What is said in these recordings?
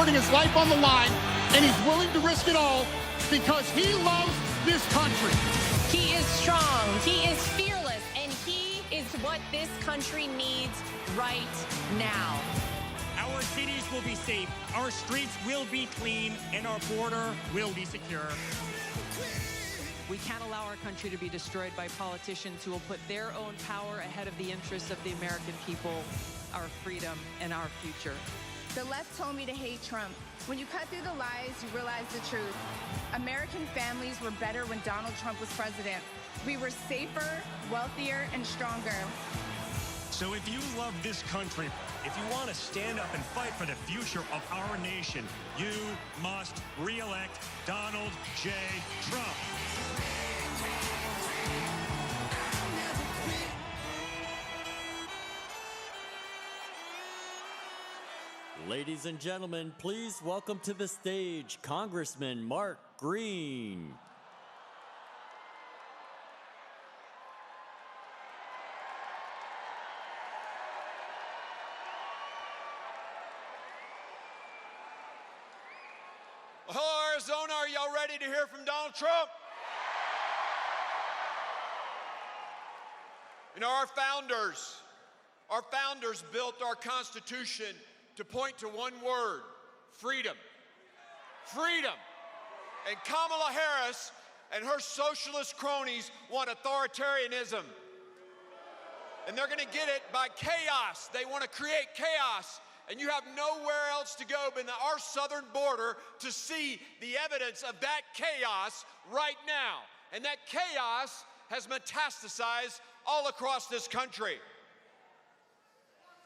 putting his life on the line, and he's willing to risk it all because he loves this country. He is strong, he is fearless, and he is what this country needs right now. Our cities will be safe, our streets will be clean, and our border will be secure. We can't allow our country to be destroyed by politicians who will put their own power ahead of the interests of the American people, our freedom, and our future. The left told me to hate Trump. When you cut through the lies, you realize the truth. American families were better when Donald Trump was president. We were safer, wealthier, and stronger. So if you love this country, if you want to stand up and fight for the future of our nation, you must re-elect Donald J. Trump. Ladies and gentlemen, please welcome to the stage Congressman Mark Green. Well, hello, Arizona. Are y'all ready to hear from Donald Trump? You know, our founders built our Constitution to point to one word: freedom. Freedom. And Kamala Harris and her socialist cronies want authoritarianism. And they're going to get it by chaos. They want to create chaos. And you have nowhere else to go but our southern border to see the evidence of that chaos right now. And that chaos has metastasized all across this country.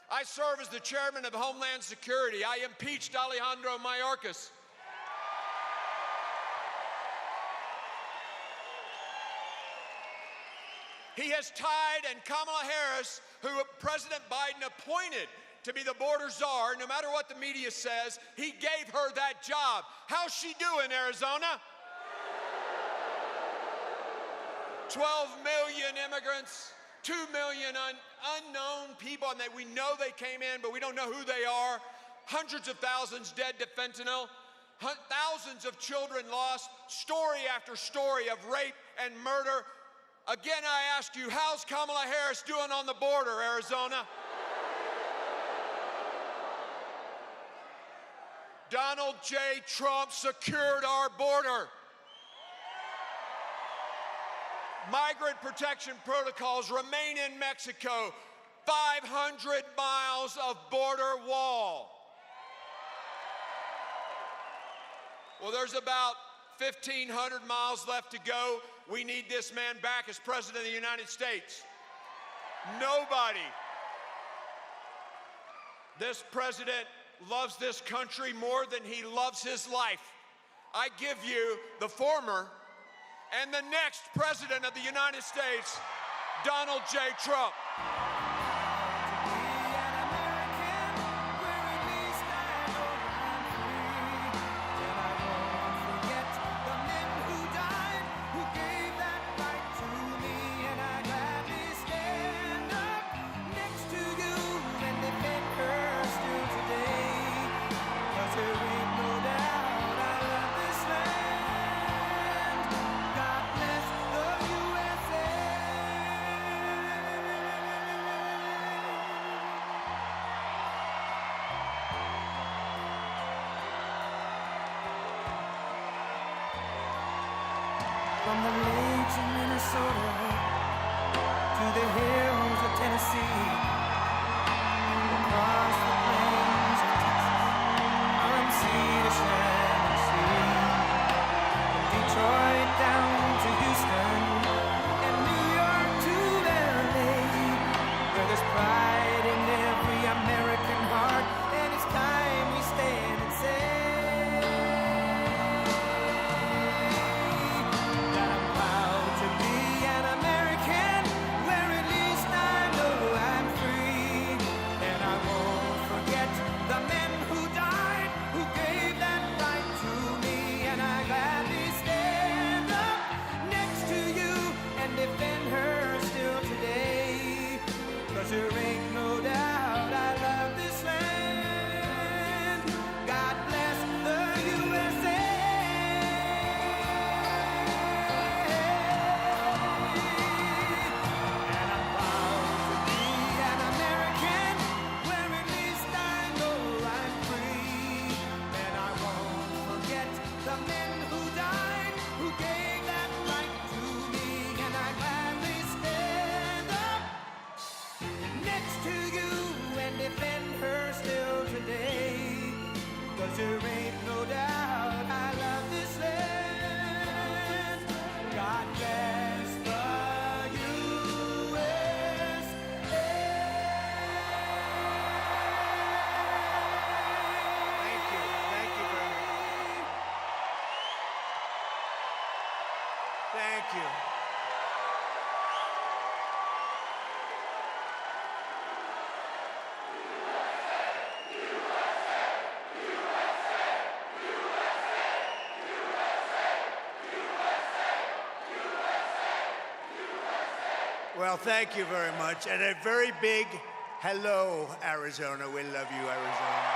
I serve as the chairman of Homeland Security. I impeached Alejandro Mayorkas. He has tied, and Kamala Harris, who President Biden appointed to be the border czar, no matter what the media says, he gave her that job. How's she doing, Arizona? 12 million immigrants. 2 million unknown people, and we know they came in, but we don't know who they are. Hundreds of thousands dead to fentanyl. Thousands of children lost. Story after story of rape and murder. Again, I ask you, how's Kamala Harris doing on the border, Arizona? Donald J. Trump secured our border. Migrant protection protocols remain in Mexico. 500 miles of border wall. Well, there's about 1,500 miles left to go. We need this man back as President of the United States. Nobody. This president loves this country more than he loves his life. I give you the former and the next President of the United States, Donald J. Trump. From the lakes of Minnesota to the hills of Tennessee, across the plains of Texas, from sea to shining sea, from Detroit down to Houston, and New York to LA, where there's pride in every American heart, and it's time we stand and say, I'm free. there ain't no doubt I love this land. God bless the USA. Thank you. Thank you very much. Thank you. Well, thank you very much. And a very big hello, Arizona. We love you, Arizona.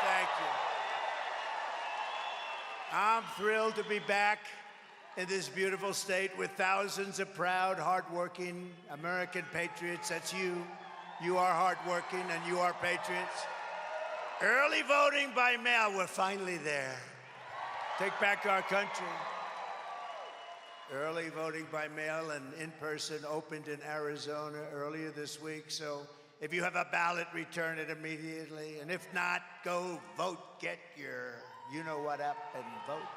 Thank you. I'm thrilled to be back in this beautiful state with thousands of proud, hardworking American patriots. That's you. You are hardworking and you are patriots. Early voting by mail. We're finally there. Take back our country. Early voting by mail and in person opened in Arizona earlier this week. So if you have a ballot, return it immediately. And if not, go vote. Get your you-know-what up and vote.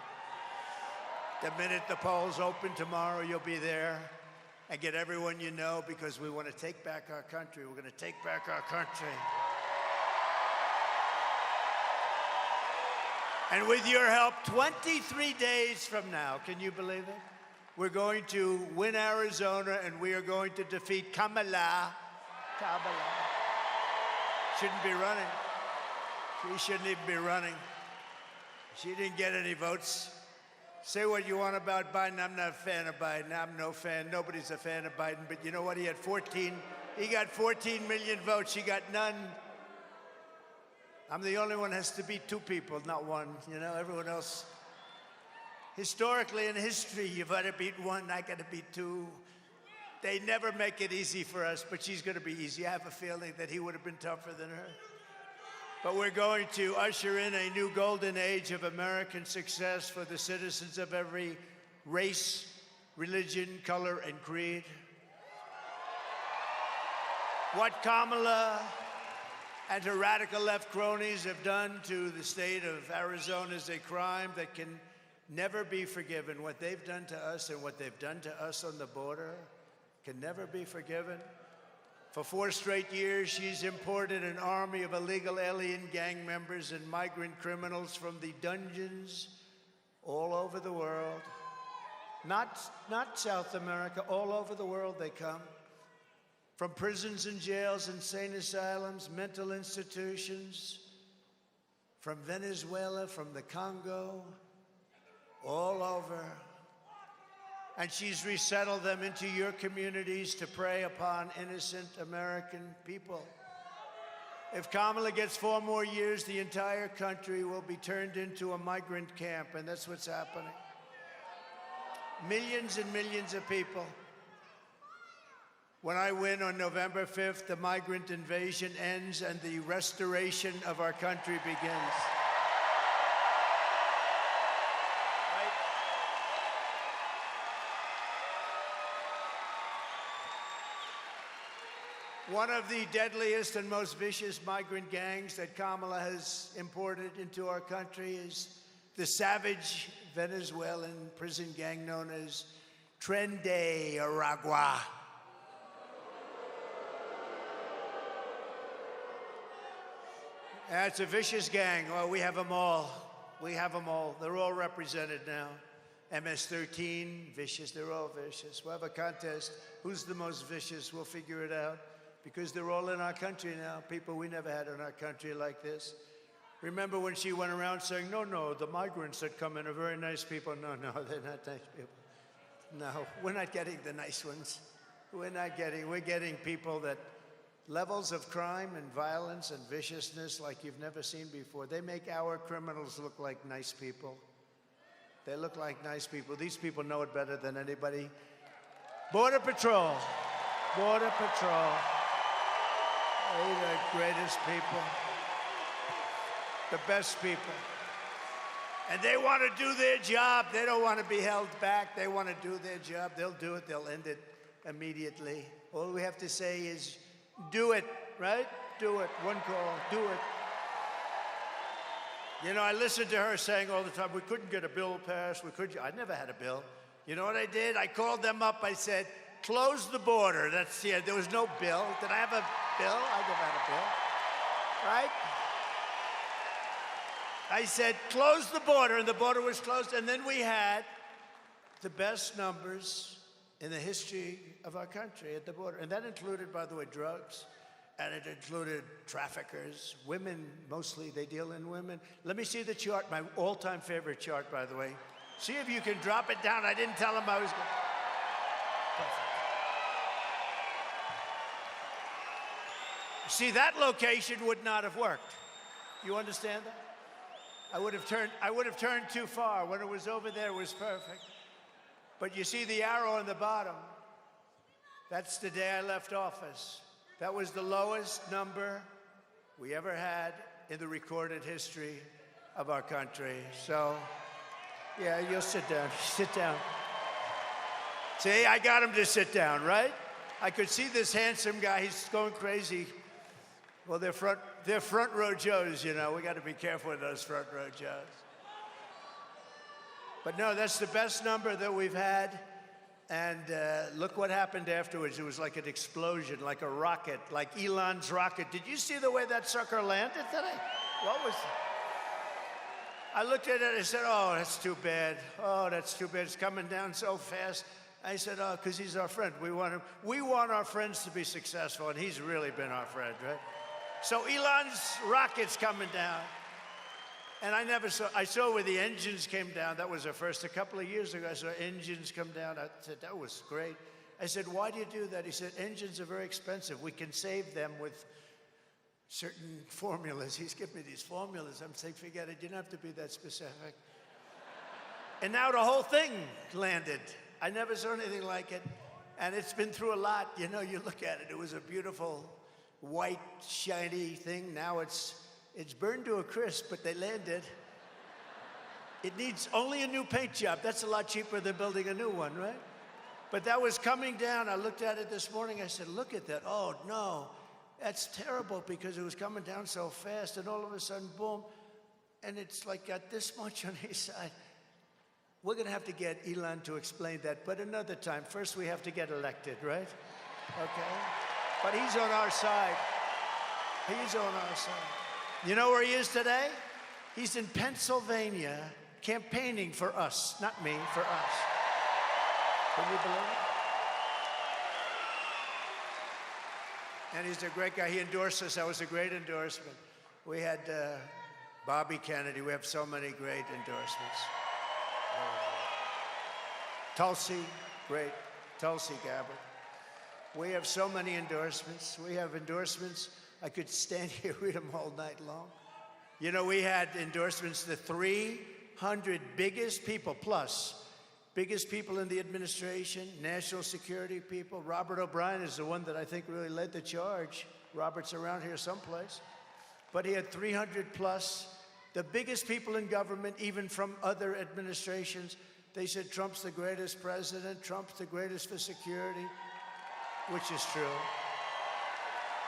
The minute the polls open tomorrow, you'll be there. And get everyone you know, because we want to take back our country. We're going to take back our country. And with your help, 23 days from now, can you believe it? We're going to win Arizona, and we are going to defeat Kamala. Shouldn't be running. She shouldn't even be running. She didn't get any votes. Say what you want about Biden. I'm not a fan of Biden. I'm no fan. Nobody's a fan of Biden. But you know what? He got 14 million votes. She got none. I'm the only one that has to beat two people, not one. You know, everyone else. Historically, in history, you've got to beat one, I got to beat two. They never make it easy for us, but she's going to be easy. I have a feeling that he would have been tougher than her. But we're going to usher in a new golden age of American success for the citizens of every race, religion, color, and creed. What Kamala and her radical left cronies have done to the state of Arizona is a crime that can never be forgiven. What they've done to us and what they've done to us on the border can never be forgiven. For 4 straight years, she's imported an army of illegal alien gang members and migrant criminals from the dungeons all over the world. Not South America, all over the world they come. From prisons and jails, insane asylums, mental institutions, from Venezuela, from the Congo, all over. And she's resettled them into your communities to prey upon innocent American people. If Kamala gets 4 more years, the entire country will be turned into a migrant camp, and that's what's happening. Millions and millions of people. When I win on November 5th, the migrant invasion ends and the restoration of our country begins. One of the deadliest and most vicious migrant gangs that Kamala has imported into our country is the savage Venezuelan prison gang known as Tren de Aragua. It's a vicious gang. Oh, we have them all. We have them all. They're all represented now. MS-13, vicious. They're all vicious. We'll have a contest. Who's the most vicious? We'll figure it out. Because they're all in our country now. People we never had in our country like this. Remember when she went around saying, no, the migrants that come in are very nice people. No, they're not nice people. No, we're not getting the nice ones. We're getting people that levels of crime and violence and viciousness like you've never seen before. They make our criminals look like nice people. They look like nice people. These people know it better than anybody. Border Patrol. Border Patrol. They're the greatest people. The best people. And they want to do their job. They don't want to be held back. They want to do their job. They'll do it. They'll end it immediately. All we have to say is, do it, right? Do it. One call. Do it. You know, I listened to her saying all the time, we couldn't get a bill passed, I never had a bill. You know what I did? I called them up, I said, close the border. There was no bill. Did I have a bill? I never had a bill, right? I said, close the border, and the border was closed, and then we had the best numbers in the history of our country at the border. And that included, by the way, drugs, and it included traffickers, women, mostly, they deal in women. Let me see the chart, my all-time favorite chart, by the way. See if you can drop it down. I didn't tell him I was going. Perfect. See, that location would not have worked. You understand that? I would have turned too far. When it was over there, it was perfect. But you see the arrow on the bottom? That's the day I left office. That was the lowest number we ever had in the recorded history of our country. So, yeah, you'll sit down. Sit down. See, I got him to sit down, right? I could see this handsome guy. He's going crazy. Well, they're front row Joes, you know. We got to be careful with those front row Joes. But no, that's the best number that we've had. And look what happened afterwards. It was like an explosion, like a rocket, like Elon's rocket. Did you see the way that sucker landed today? What was it? I looked at it and I said, oh, that's too bad. Oh, that's too bad. It's coming down so fast. I said, oh, because he's our friend. We want our friends to be successful, and he's really been our friend, right? So Elon's rocket's coming down. And I saw where the engines came down. That was the first. A couple of years ago, I saw engines come down. I said, that was great. I said, why do you do that? He said, engines are very expensive. We can save them with certain formulas. He's given me these formulas. I'm saying, forget it. You don't have to be that specific. And now the whole thing landed. I never saw anything like it. And it's been through a lot. You know, you look at it. It was a beautiful, white, shiny thing. Now it's burned to a crisp, but they landed. It needs only a new paint job. That's a lot cheaper than building a new one, right? But that was coming down. I looked at it this morning. I said, look at that. Oh, no. That's terrible because it was coming down so fast, and all of a sudden, boom, and it's like got this much on each side. We're going to have to get Elon to explain that, but another time. First, we have to get elected, right? Okay? But he's on our side. He's on our side. You know where he is today? He's in Pennsylvania campaigning for us. Not me, for us. Can you believe it? And he's a great guy. He endorsed us. That was a great endorsement. We had Bobby Kennedy. We have so many great endorsements. Tulsi, great. Tulsi Gabbard. We have so many endorsements. We have endorsements. I could stand here and read them all night long. You know, we had endorsements, the 300 biggest people, biggest people in the administration, national security people. Robert O'Brien is the one that I think really led the charge. Robert's around here someplace. But he had 300 plus, the biggest people in government, even from other administrations. They said Trump's the greatest president, Trump's the greatest for security, which is true.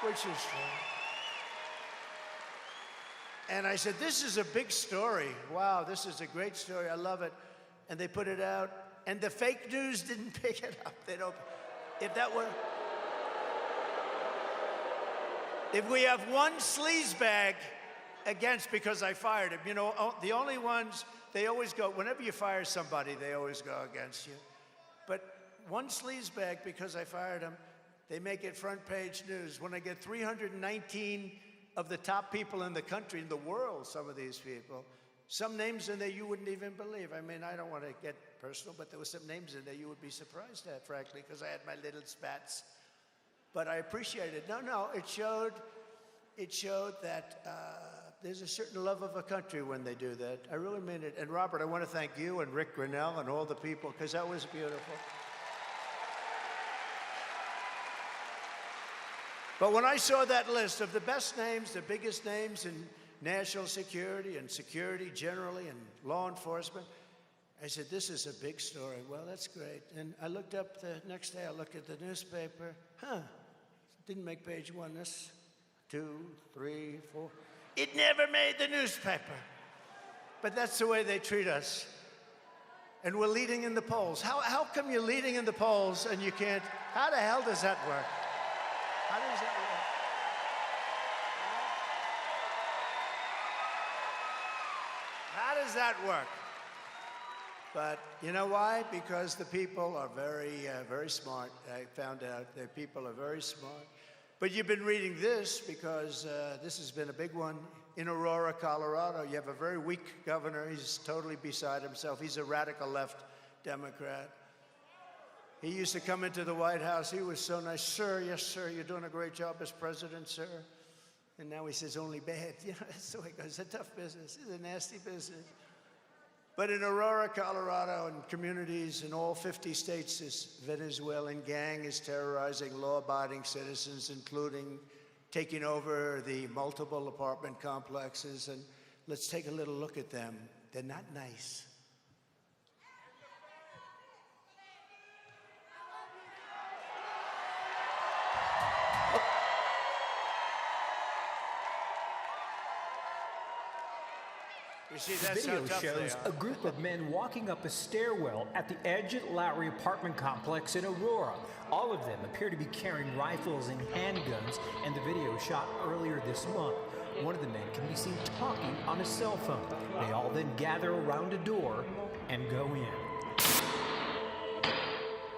Which is true. And I said, this is a big story. Wow, this is a great story. I love it. And they put it out, and the fake news didn't pick it up. They don't. If we have one sleazebag against because I fired him, you know, the only ones, they always go, whenever you fire somebody, they always go against you. But one sleazebag because I fired him, they make it front page news. When I get 319 of the top people in the country, in the world, some of these people, some names in there you wouldn't even believe. I mean, I don't want to get personal, but there were some names in there you would be surprised at, frankly, because I had my little spats. But I appreciate it. No, it showed that there's a certain love of a country when they do that. I really mean it. And Robert, I want to thank you and Rick Grinnell and all the people, because that was beautiful. But when I saw that list of the best names, the biggest names in national security and security generally and law enforcement, I said, this is a big story. Well, that's great. And I looked up the next day, I looked at the newspaper. Didn't make page one. This, 2, 3, 4. It never made the newspaper. But that's the way they treat us. And we're leading in the polls. How come you're leading in the polls and you can't? How the hell does that work? How does that work? How does that work? But you know why? Because the people are very smart. I found out the people are very smart. But you've been reading this because this has been a big one. In Aurora, Colorado, you have a very weak governor. He's totally beside himself. He's a radical left Democrat. He used to come into the White House. He was so nice. Sir, yes, sir, you're doing a great job as president, sir. And now he says only bad. You know, that's the way it goes. It's a tough business. It's a nasty business. But in Aurora, Colorado, and communities in all 50 states, this Venezuelan gang is terrorizing law-abiding citizens, including taking over the multiple apartment complexes. And let's take a little look at them. They're not nice. You see, that's Video how tough shows they a group of men walking up a stairwell at the Edgett Lowry apartment complex in Aurora. All of them appear to be carrying rifles and handguns, and the video shot earlier this month. One of the men can be seen talking on a cell phone. They all then gather around a door and go in.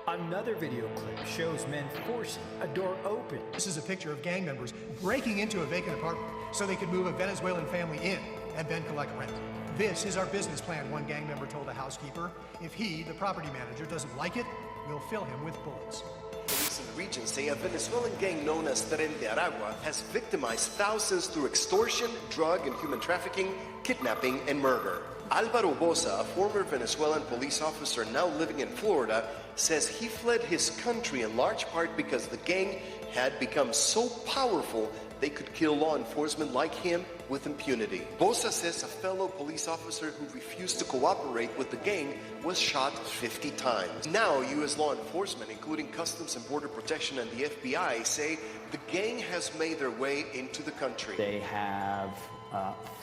Another video clip shows men forcing a door open. This is a picture of gang members breaking into a vacant apartment so they could move a Venezuelan family in and then collect rent. This is our business plan, one gang member told a housekeeper. If he, the property manager, doesn't like it, we'll fill him with bullets. Police in the region say a Venezuelan gang known as Tren de Aragua has victimized thousands through extortion, drug and human trafficking, kidnapping, and murder. Alvaro Bosa, a former Venezuelan police officer now living in Florida, says he fled his country in large part because the gang had become so powerful they could kill law enforcement like him with impunity. Bosa says a fellow police officer who refused to cooperate with the gang was shot 50 times. Now, U.S. law enforcement, including Customs and Border Protection and the FBI, say the gang has made their way into the country. They have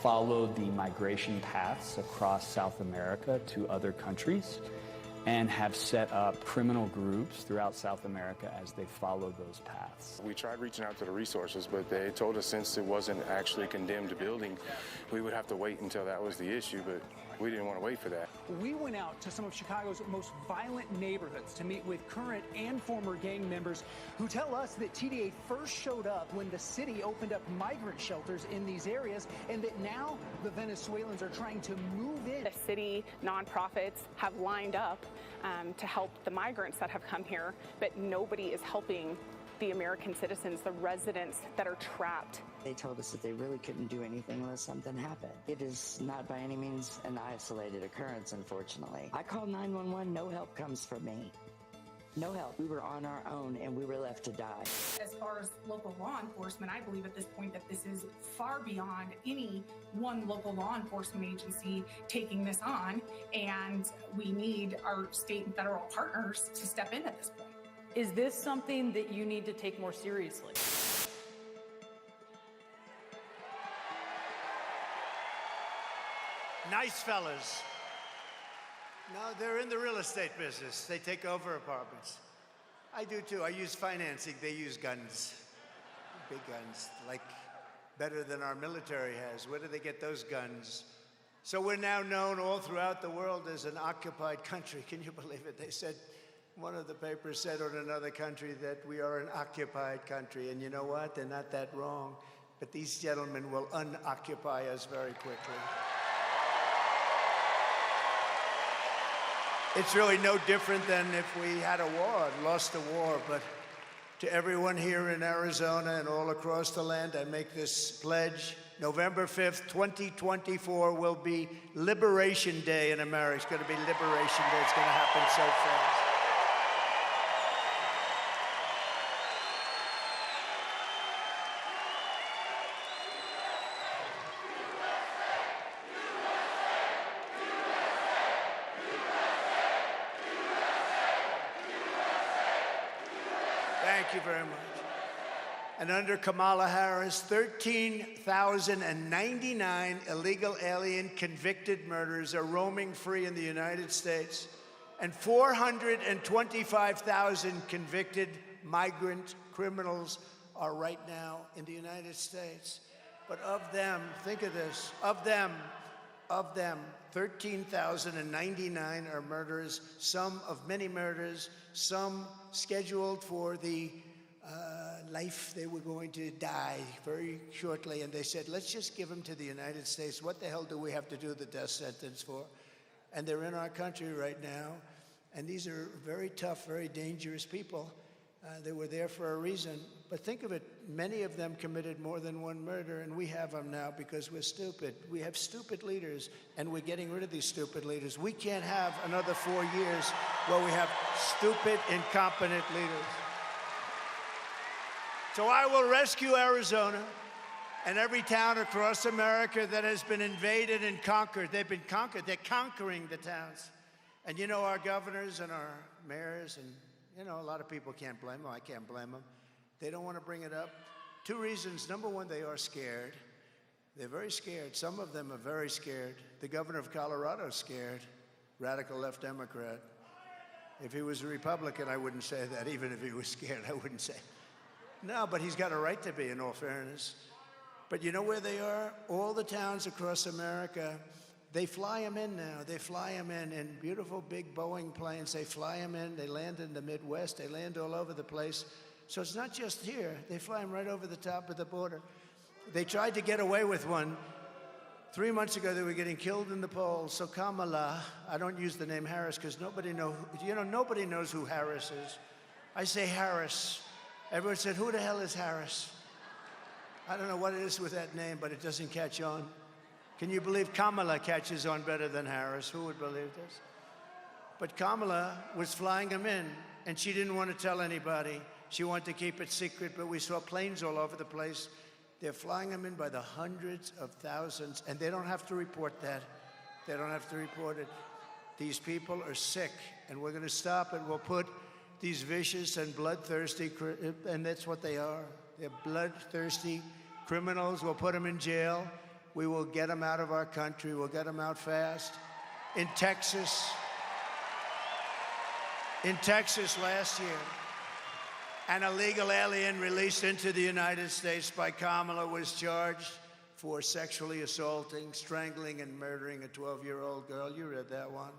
followed the migration paths across South America to other countries and have set up criminal groups throughout South America as they follow those paths. We tried reaching out to the resources, but they told us since it wasn't actually a condemned building, we would have to wait until that was the issue, but we didn't want to wait for that. We went out to some of Chicago's most violent neighborhoods to meet with current and former gang members who tell us that TDA first showed up when the city opened up migrant shelters in these areas, and that now the Venezuelans are trying to move in. The city nonprofits have lined up to help the migrants that have come here, but nobody is helping the American citizens, the residents that are trapped. They told us that they really couldn't do anything unless something happened. It is not by any means an isolated occurrence, unfortunately. I called 911, no help comes from me. No help. We were on our own and we were left to die. As far as local law enforcement, I believe at this point that this is far beyond any one local law enforcement agency taking this on, and we need our state and federal partners to step in at this point. Is this something that you need to take more seriously? Nice fellas. No, they're in the real estate business. They take over apartments. I do too. I use financing. They use guns. Big guns, like better than our military has. Where do they get those guns? So we're now known all throughout the world as an occupied country. Can you believe it? They said, one of the papers said on another country that we are an occupied country. And you know what? They're not that wrong. But these gentlemen will unoccupy us very quickly. It's really no different than if we had a war and lost a war. But to everyone here in Arizona and all across the land, I make this pledge. November 5th, 2024 will be Liberation Day in America. It's going to be Liberation Day. It's going to happen so fast. Thank you very much. And under Kamala Harris, 13,099 illegal alien convicted murderers are roaming free in the United States, and 425,000 convicted migrant criminals are right now in the United States. But of them, think of this, of them, 13,099 are murderers, some of many murders, some scheduled for the life they were going to die very shortly. And they said, let's just give them to the United States. What the hell do we have to do the death sentence for? And they're in our country right now. And these are very tough, very dangerous people. They were there for a reason. But think of it, many of them committed more than one murder, and we have them now because we're stupid. We have stupid leaders, and we're getting rid of these stupid leaders. We can't have another 4 years where we have stupid, incompetent leaders. So I will rescue Arizona and every town across America that has been invaded and conquered. They've been conquered. They're conquering the towns. And you know, our governors and our mayors, and you know, a lot of people can't blame them. I can't blame them. They don't want to bring it up. Two reasons. Number one, they are scared. They're very scared. Some of them are very scared. The governor of Colorado is scared. Radical left Democrat. If he was a Republican, I wouldn't say that. Even if he was scared, I wouldn't say. No, but he's got a right to be, in all fairness. But you know where they are? All the towns across America, they fly them in now. They fly them in beautiful big Boeing planes. They fly them in. They land in the Midwest. They land all over the place. So it's not just here. They fly them right over the top of the border. They tried to get away with one. 3 months ago, they were getting killed in the polls. So Kamala, I don't use the name Harris because nobody knows who Harris is. I say Harris. Everyone said, who the hell is Harris? I don't know what it is with that name, but it doesn't catch on. Can you believe Kamala catches on better than Harris? Who would believe this? But Kamala was flying them in, and she didn't want to tell anybody. She wanted to keep it secret, but we saw planes all over the place. They're flying them in by the hundreds of thousands, and they don't have to report that. They don't have to report it. These people are sick, and we're going to stop it. We'll put these vicious and bloodthirsty, and that's what they are. They're bloodthirsty criminals. We'll put them in jail. We will get them out of our country. We'll get them out fast. In Texas last year, an illegal alien released into the United States by Kamala was charged for sexually assaulting, strangling, and murdering a 12-year-old girl. You read that one.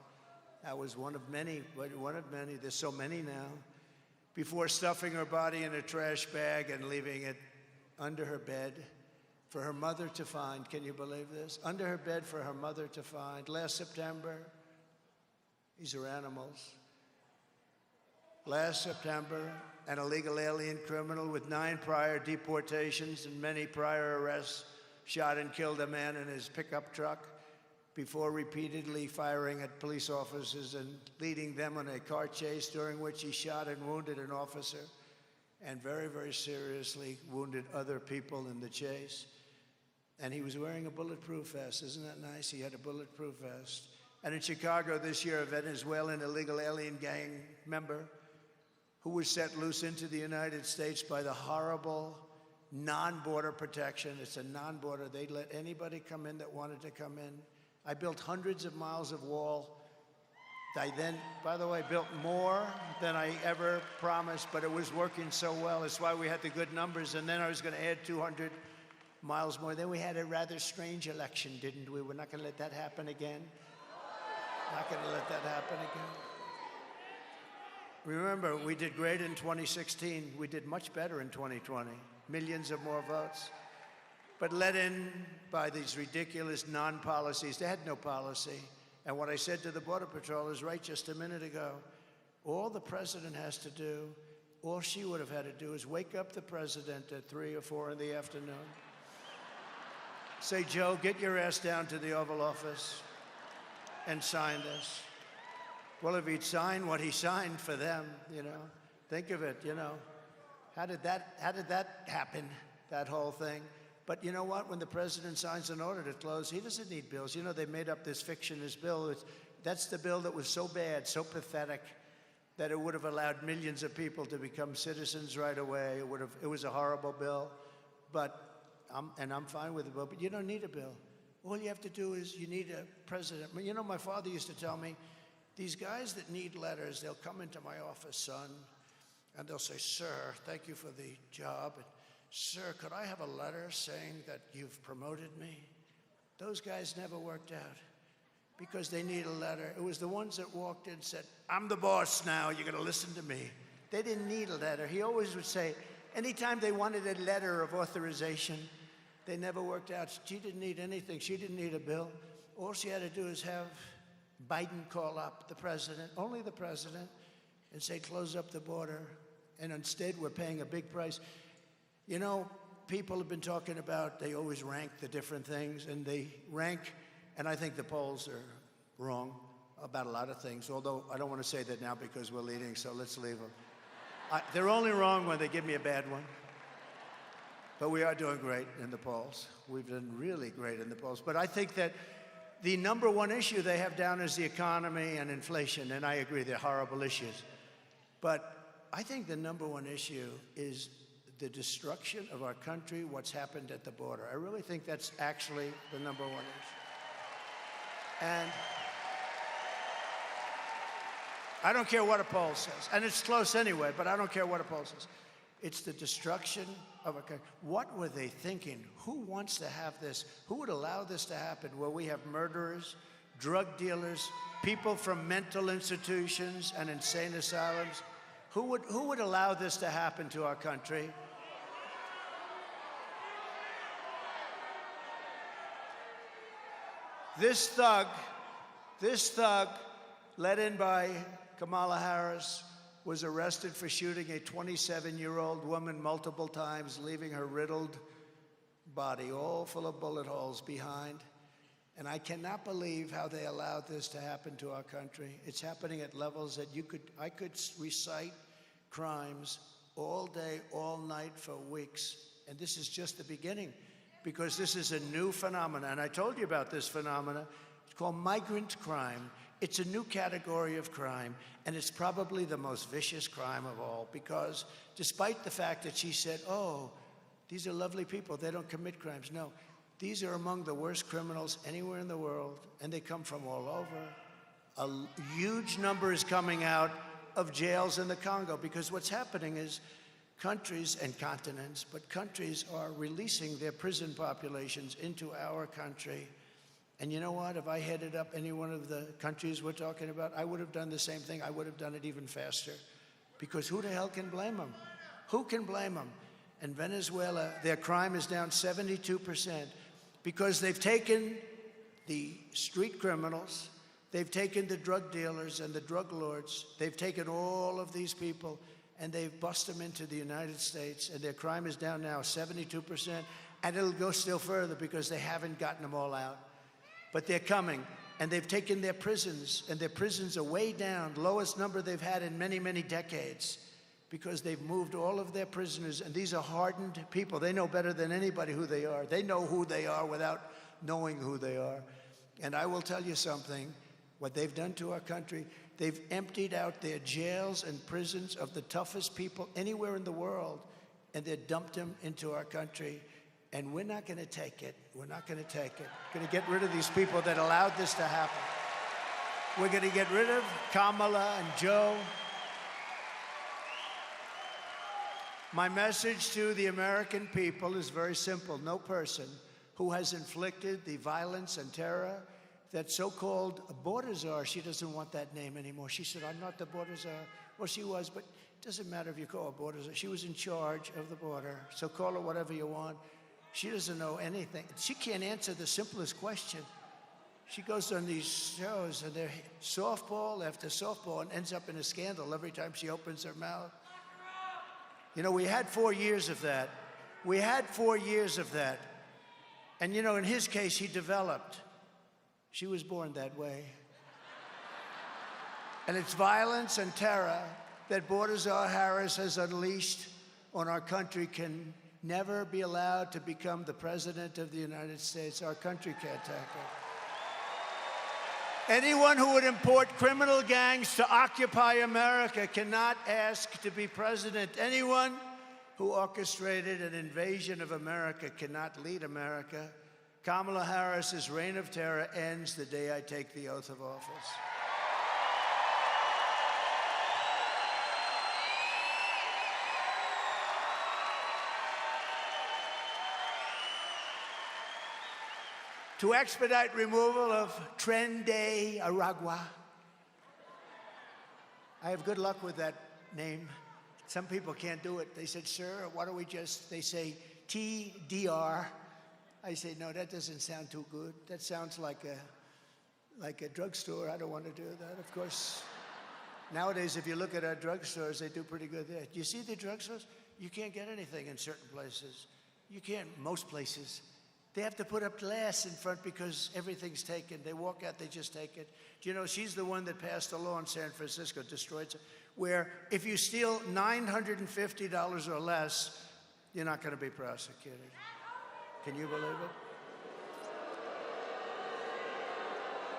That was one of many, There's so many now. Before stuffing her body in a trash bag and leaving it under her bed for her mother to find. Can you believe this? Under her bed for her mother to find. Last September, these are animals. Last September, an illegal alien criminal with 9 prior deportations and many prior arrests shot and killed a man in his pickup truck before repeatedly firing at police officers and leading them on a car chase during which he shot and wounded an officer and very, very seriously wounded other people in the chase. And he was wearing a bulletproof vest. Isn't that nice? He had a bulletproof vest. And in Chicago this year, a Venezuelan illegal alien gang member who was set loose into the United States by the horrible non-border protection. It's a non-border. They let anybody come in that wanted to come in. I built hundreds of miles of wall. I then, by the way, built more than I ever promised, but it was working so well. That's why we had the good numbers. And then I was going to add 200 miles more. Then we had a rather strange election, didn't we? We're not going to let that happen again. Not going to let that happen again. Remember, we did great in 2016. We did much better in 2020. Millions of more votes. But led in by these ridiculous non-policies. They had no policy. And what I said to the Border Patrol is right just a minute ago. All the president has to do, all she would have had to do is wake up the president at 3 or 4 in the afternoon. Say, Joe, get your ass down to the Oval Office and sign this. Well, if he'd signed what he signed for them, you know, think of it, you know. How did that happen, that whole thing? But you know what? When the president signs an order to close, he doesn't need bills. You know, they made up this fictitious bill. That's the bill that was so bad, so pathetic, that it would have allowed millions of people to become citizens right away. It was a horrible bill, but I'm fine with the bill, but you don't need a bill. All you have to do is you need a president. You know, my father used to tell me, these guys that need letters, they'll come into my office, son, and they'll say, sir, thank you for the job. And, sir, could I have a letter saying that you've promoted me? Those guys never worked out because they need a letter. It was the ones that walked in and said, I'm the boss now, you're gonna listen to me. They didn't need a letter. He always would say, anytime they wanted a letter of authorization, they never worked out. She didn't need anything. She didn't need a bill. All she had to do is have Biden call up the president, only the president, and say, close up the border. And instead, we're paying a big price. You know, people have been talking about, they always rank the different things, and they rank, and I think the polls are wrong about a lot of things, although I don't want to say that now because we're leading, so let's leave them. They're only wrong when they give me a bad one. But we are doing great in the polls. We've done really great in the polls. But I think that the number one issue they have down is the economy and inflation, and I agree, they're horrible issues. But I think the number one issue is the destruction of our country, what's happened at the border. I really think that's actually the number one issue. And I don't care what a poll says, and it's close anyway, but I don't care what a poll says. It's the destruction of a country. What were they thinking? Who wants to have this? Who would allow this to happen where we have murderers, drug dealers, people from mental institutions and insane asylums? Who would allow this to happen to our country? This thug, led in by Kamala Harris, was arrested for shooting a 27-year-old woman multiple times, leaving her riddled body all full of bullet holes behind. And I cannot believe how they allowed this to happen to our country. It's happening at levels that I could recite crimes all day, all night for weeks. And this is just the beginning, because this is a new phenomenon. And I told you about this phenomenon. It's called migrant crime. It's a new category of crime, and it's probably the most vicious crime of all, because despite the fact that she said, oh, these are lovely people, they don't commit crimes. No, these are among the worst criminals anywhere in the world, and they come from all over. A huge number is coming out of jails in the Congo, because what's happening is countries and continents, but countries are releasing their prison populations into our country. And you know what? If I headed up any one of the countries we're talking about, I would have done the same thing. I would have done it even faster. Because who the hell can blame them? Who can blame them? In Venezuela, their crime is down 72% because they've taken the street criminals, they've taken the drug dealers and the drug lords, they've taken all of these people and they've busted them into the United States, and their crime is down now 72%, and it'll go still further because they haven't gotten them all out. But they're coming, and they've taken their prisons, and their prisons are way down, lowest number they've had in many, many decades, because they've moved all of their prisoners, and these are hardened people. They know better than anybody who they are. They know who they are without knowing who they are. And I will tell you something, what they've done to our country, they've emptied out their jails and prisons of the toughest people anywhere in the world, and they've dumped them into our country. And we're not going to take it. We're not going to take it. We're going to get rid of these people that allowed this to happen. We're going to get rid of Kamala and Joe. My message to the American people is very simple. No person who has inflicted the violence and terror that so-called border czar, she doesn't want that name anymore. She said, I'm not the border czar. Well, she was, but it doesn't matter if you call her border czar. She was in charge of the border, so call her whatever you want. She doesn't know anything. She can't answer the simplest question. She goes on these shows, and they're softball after softball, and ends up in a scandal every time she opens her mouth. You know, we had 4 years of that. We had 4 years of that. And, you know, in his case, he developed. She was born that way. And it's violence and terror that Border Czar Harris has unleashed on our country can never be allowed to become the President of the United States. Our country can't take it. Anyone who would import criminal gangs to occupy America cannot ask to be president. Anyone who orchestrated an invasion of America cannot lead America. Kamala Harris's reign of terror ends the day I take the oath of office. To expedite removal of Tren de Aragua. I have good luck with that name. Some people can't do it. They said, sir, why don't we just, they say TDR. I say, no, that doesn't sound too good. That sounds like a drugstore. I don't want to do that. Of course, nowadays, if you look at our drugstores, they do pretty good there. Do you see the drugstores? You can't get anything in certain places. You can't, most places. They have to put up glass in front because everything's taken. They walk out, they just take it. Do you know, she's the one that passed a law in San Francisco, destroyed it, where if you steal $950 or less, you're not going to be prosecuted. Can you believe it?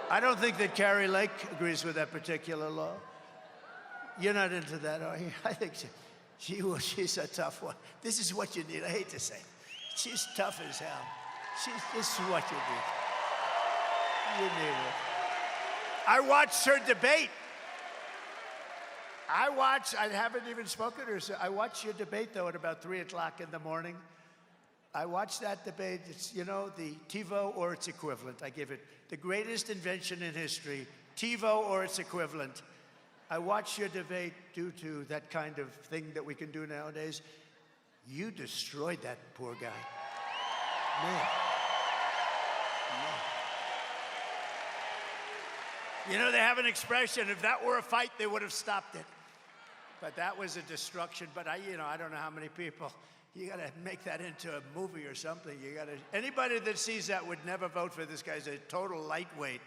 I don't think that Carrie Lake agrees with that particular law. You're not into that, are you? I think she's a tough one. This is what you need. I hate to say it. She's tough as hell. This is what you need. You need it. I watched her debate. I haven't even spoken to her. So I watched your debate, though, at about 3 o'clock in the morning. I watched that debate. It's, you know, the TiVo or its equivalent. I give it the greatest invention in history, TiVo or its equivalent. I watched your debate due to that kind of thing that we can do nowadays. You destroyed that poor guy. Man. You know, they have an expression, if that were a fight, they would have stopped it. But that was a destruction. But I don't know how many people. You got to make that into a movie or something. Anybody that sees that would never vote for this guy. He's a total lightweight.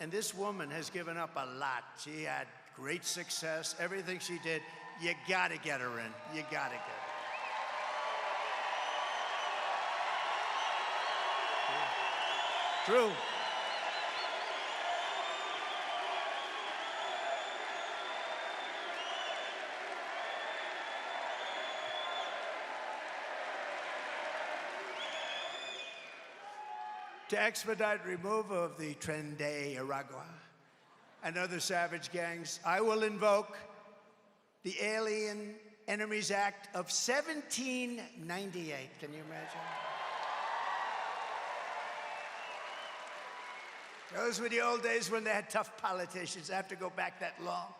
And this woman has given up a lot. She had great success, everything she did. You got to get her in. You got to get her. True. To expedite removal of the Tren de Aragua and other savage gangs, I will invoke the Alien Enemies Act of 1798. Can you imagine? Those were the old days when they had tough politicians. I have to go back that long.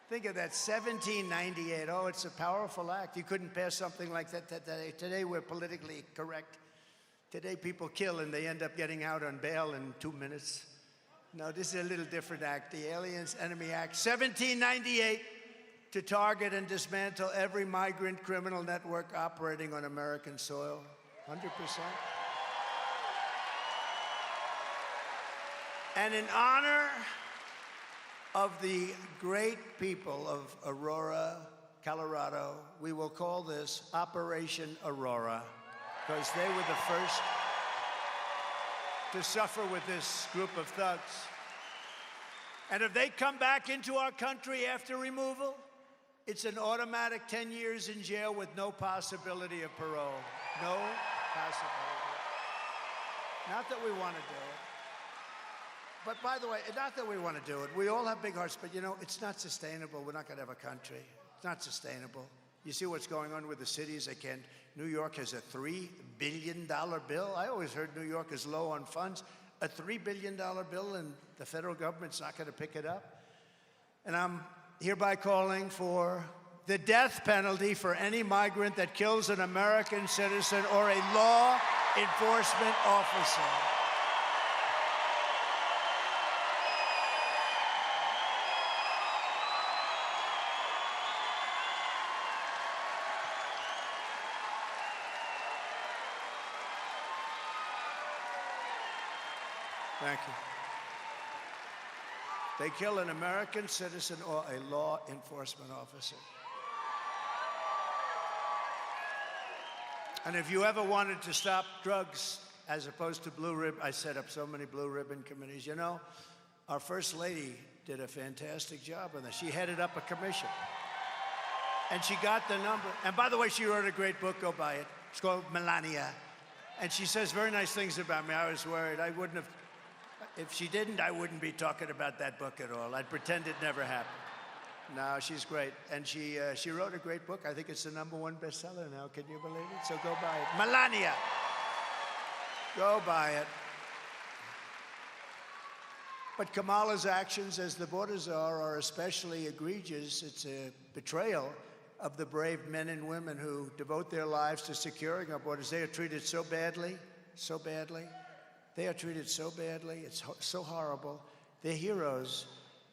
Think of that, 1798. Oh, it's a powerful act. You couldn't pass something like that today. Today, we're politically correct. Today, people kill and they end up getting out on bail in 2 minutes. No, this is a little different act. The Aliens Enemy Act, 1798, to target and dismantle every migrant criminal network operating on American soil. 100%. And in honor of the great people of Aurora, Colorado, we will call this Operation Aurora, because they were the first to suffer with this group of thugs. And if they come back into our country after removal, it's an automatic 10 years in jail with no possibility of parole. No possibility. Not that we want to do it. But by the way, not that we want to do it. We all have big hearts, but you know, it's not sustainable. We're not going to have a country. It's not sustainable. You see what's going on with the cities? They can't. New York has a $3 billion bill. I always heard New York is low on funds. A $3 billion bill, and the federal government's not going to pick it up. And I'm hereby calling for the death penalty for any migrant that kills an American citizen or a law enforcement officer. Thank you. They kill an American citizen or a law enforcement officer. And if you ever wanted to stop drugs as opposed to blue ribbon, I set up so many blue ribbon committees. You know, Our First Lady did a fantastic job on this. She headed up a commission. And she got the number. And by the way, she wrote a great book. Go buy it. It's called Melania. And she says very nice things about me. I was worried. I wouldn't have, if she didn't, I wouldn't be talking about that book at all. I'd pretend it never happened. No, she's great. And she wrote a great book. I think it's the #1 bestseller now. Can you believe it? So go buy it. Melania. Go buy it. But Kamala's actions as the border czar are especially egregious. It's a betrayal of the brave men and women who devote their lives to securing our borders. They are treated so badly, so badly. They are treated so badly. It's so horrible. They're heroes,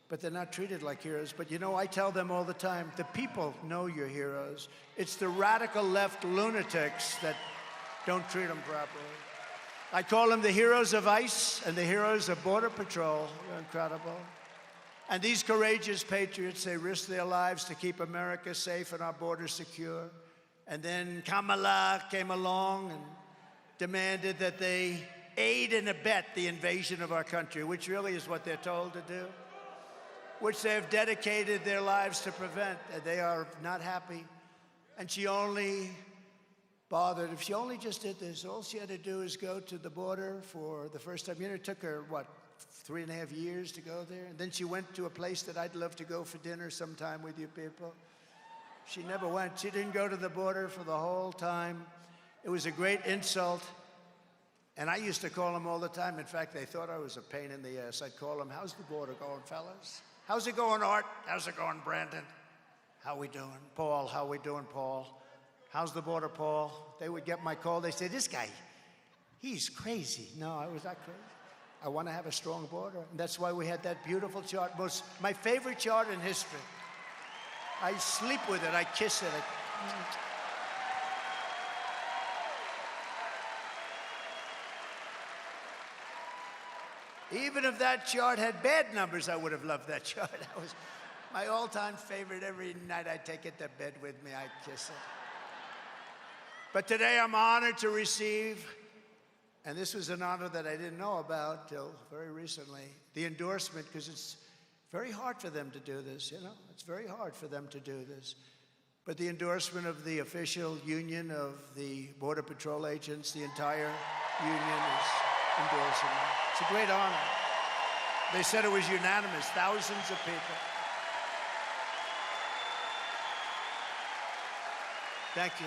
but they're not treated like heroes. But you know, I tell them all the time, the people know you're heroes. It's the radical left lunatics that don't treat them properly. I call them the heroes of ICE and the heroes of Border Patrol. They're incredible. And these courageous patriots, they risk their lives to keep America safe and our borders secure. And then Kamala came along and demanded that they aid and abet the invasion of our country, which really is what they're told to do, which they have dedicated their lives to prevent. And they are not happy. And she only bothered, if she only just did this, all she had to do is go to the border for the first time. You know, it took her, what, 3.5 years to go there? And then she went to a place that I'd love to go for dinner sometime with you people. She never went. She didn't go to the border for the whole time. It was a great insult. And I used to call them all the time. In fact, they thought I was a pain in the ass. I'd call them, how's the border going, fellas? How's it going, Art? How's it going, Brandon? How we doing? Paul, how we doing, Paul? How's the border, Paul? They would get my call. They say, this guy, he's crazy. No, I was not crazy. I want to have a strong border. And that's why we had that beautiful chart. My favorite chart in history. I sleep with it. I kiss it. Even if that chart had bad numbers, I would have loved that chart. That was my all-time favorite. Every night I take it to bed with me. I kiss it. But today I'm honored to receive, and this was an honor that I didn't know about till very recently, the endorsement, because it's very hard for them to do this, you know? It's very hard for them to do this. But the endorsement of the official union of the Border Patrol agents, the entire union is endorsing it. It's a great honor. They said it was unanimous, thousands of people. Thank you.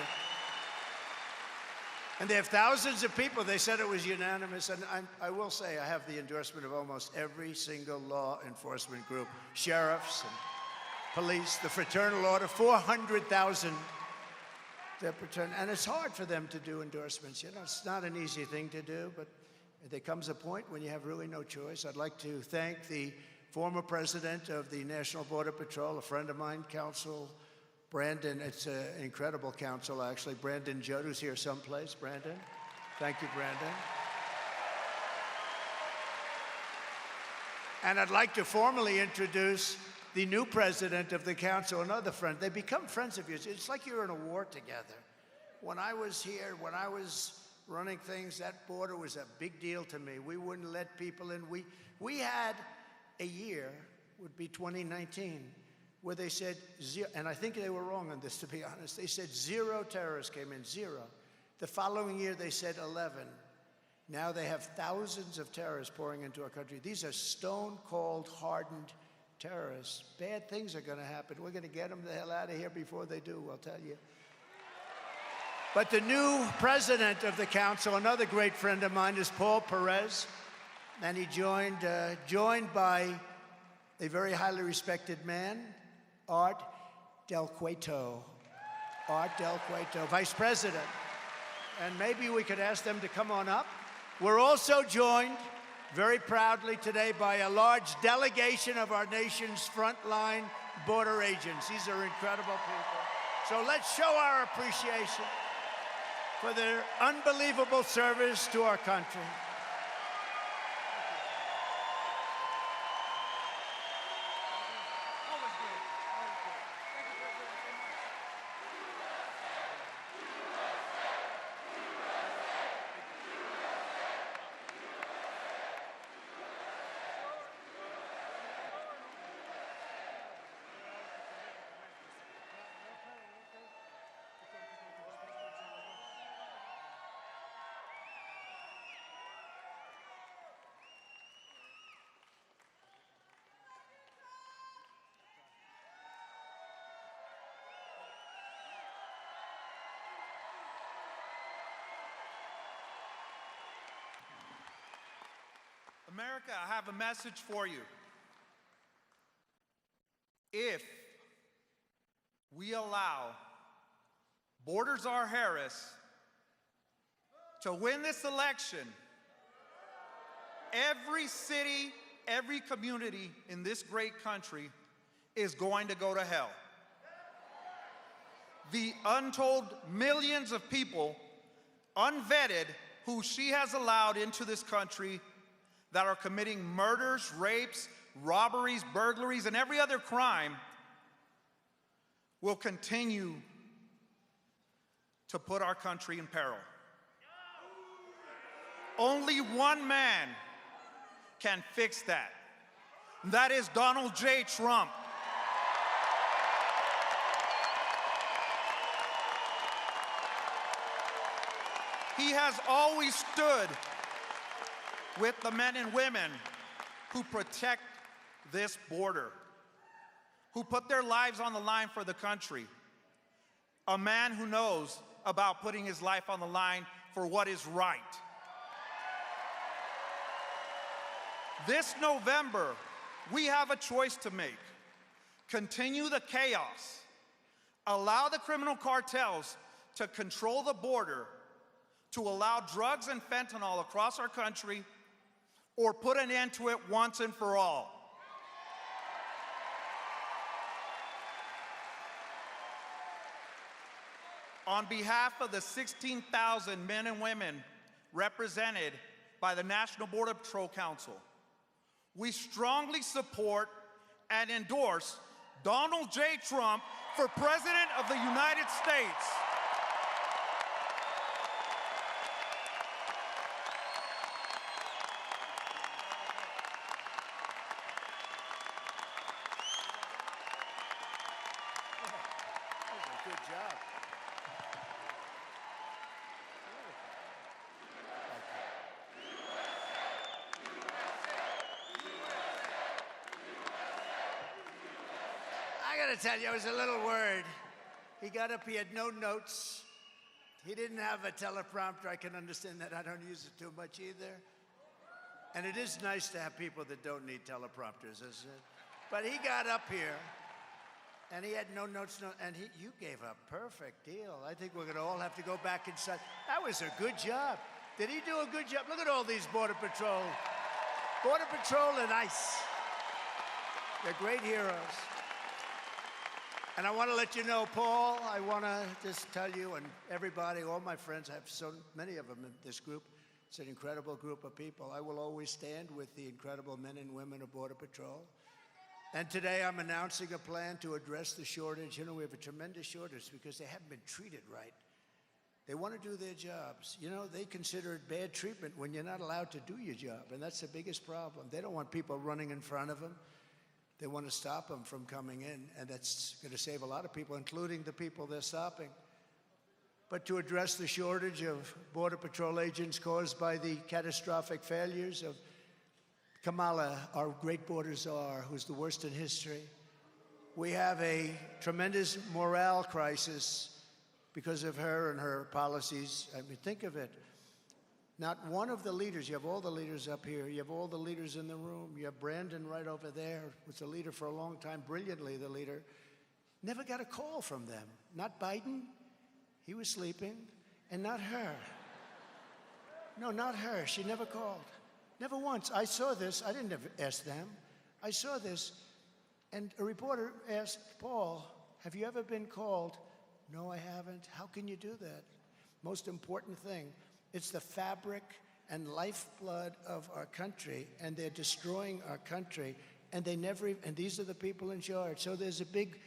And they have thousands of people. They said it was unanimous. And I will say I have the endorsement of almost every single law enforcement group, sheriffs and police, the Fraternal Order, 400,000. And it's hard for them to do endorsements. You know, it's not an easy thing to do, but there comes a point when you have really no choice. I'd like to thank the former president of the National Border Patrol, a friend of mine, Counsel Brandon. It's an incredible council, actually. Brandon Judd, who's here someplace. Brandon. Thank you, Brandon. And I'd like to formally introduce the new president of the council, another friend. They become friends of yours. It's like you're in a war together. When I was here, when I was running things, that border was a big deal to me. We wouldn't let people in. We had a year, would be 2019, where they said zero, and I think they were wrong on this, to be honest. They said 0 terrorists came in, 0. The following year, they said 11. Now they have thousands of terrorists pouring into our country. These are stone-cold, hardened terrorists. Bad things are going to happen. We're going to get them the hell out of here before they do, I'll tell you. But the new president of the council, another great friend of mine, is Paul Perez, and he joined by a very highly respected man, Art Del Cueto. Art Del Cueto, vice president. And maybe we could ask them to come on up. We're also joined very proudly today by a large delegation of our nation's frontline border agents. These are incredible people. So let's show our appreciation for their unbelievable service to our country. America, I have a message for you. If we allow Border Czar Harris to win this election, every city, every community in this great country is going to go to hell. The untold millions of people, unvetted, who she has allowed into this country that are committing murders, rapes, robberies, burglaries, and every other crime will continue to put our country in peril. Only one man can fix that. That is Donald J. Trump. He has always stood with the men and women who protect this border, who put their lives on the line for the country. A man who knows about putting his life on the line for what is right. This November, we have a choice to make. Continue the chaos, allow the criminal cartels to control the border, to allow drugs and fentanyl across our country, or put an end to it once and for all. On behalf of the 16,000 men and women represented by the National Border Patrol Council, we strongly support and endorse Donald J. Trump for President of the United States. Good job. I gotta tell you, I was a little worried. He got up, he had no notes. He didn't have a teleprompter. I can understand that. I don't use it too much either. And it is nice to have people that don't need teleprompters, isn't it? But he got up here, and he had no notes, and you gave a perfect deal. I think we're gonna all have to go back inside. That was a good job. Did he do a good job? Look at all these Border Patrol. Border Patrol and ICE. They're great heroes. And I want to let you know, Paul, I want to just tell you and everybody, all my friends, I have so many of them in this group. It's an incredible group of people. I will always stand with the incredible men and women of Border Patrol. And today I'm announcing a plan to address the shortage. You know, we have a tremendous shortage because they haven't been treated right. They want to do their jobs. You know, they consider it bad treatment when you're not allowed to do your job, and that's the biggest problem. They don't want people running in front of them. They want to stop them from coming in, and that's going to save a lot of people, including the people they're stopping. But to address the shortage of Border Patrol agents caused by the catastrophic failures of Kamala, our great border czar, who's the worst in history, we have a tremendous morale crisis because of her and her policies. I mean, think of it. Not one of the leaders, you have all the leaders up here, you have all the leaders in the room, you have Brandon right over there, was a leader for a long time, brilliantly the leader, never got a call from them. Not Biden, he was sleeping, and not her. No, not her, she never called. Never once. I saw this, I didn't ask them. I saw this, and a reporter asked Paul, have you ever been called? No, I haven't. How can you do that? Most important thing, it's the fabric and lifeblood of our country, and they're destroying our country, and they never, and these are the people in charge. So there's a big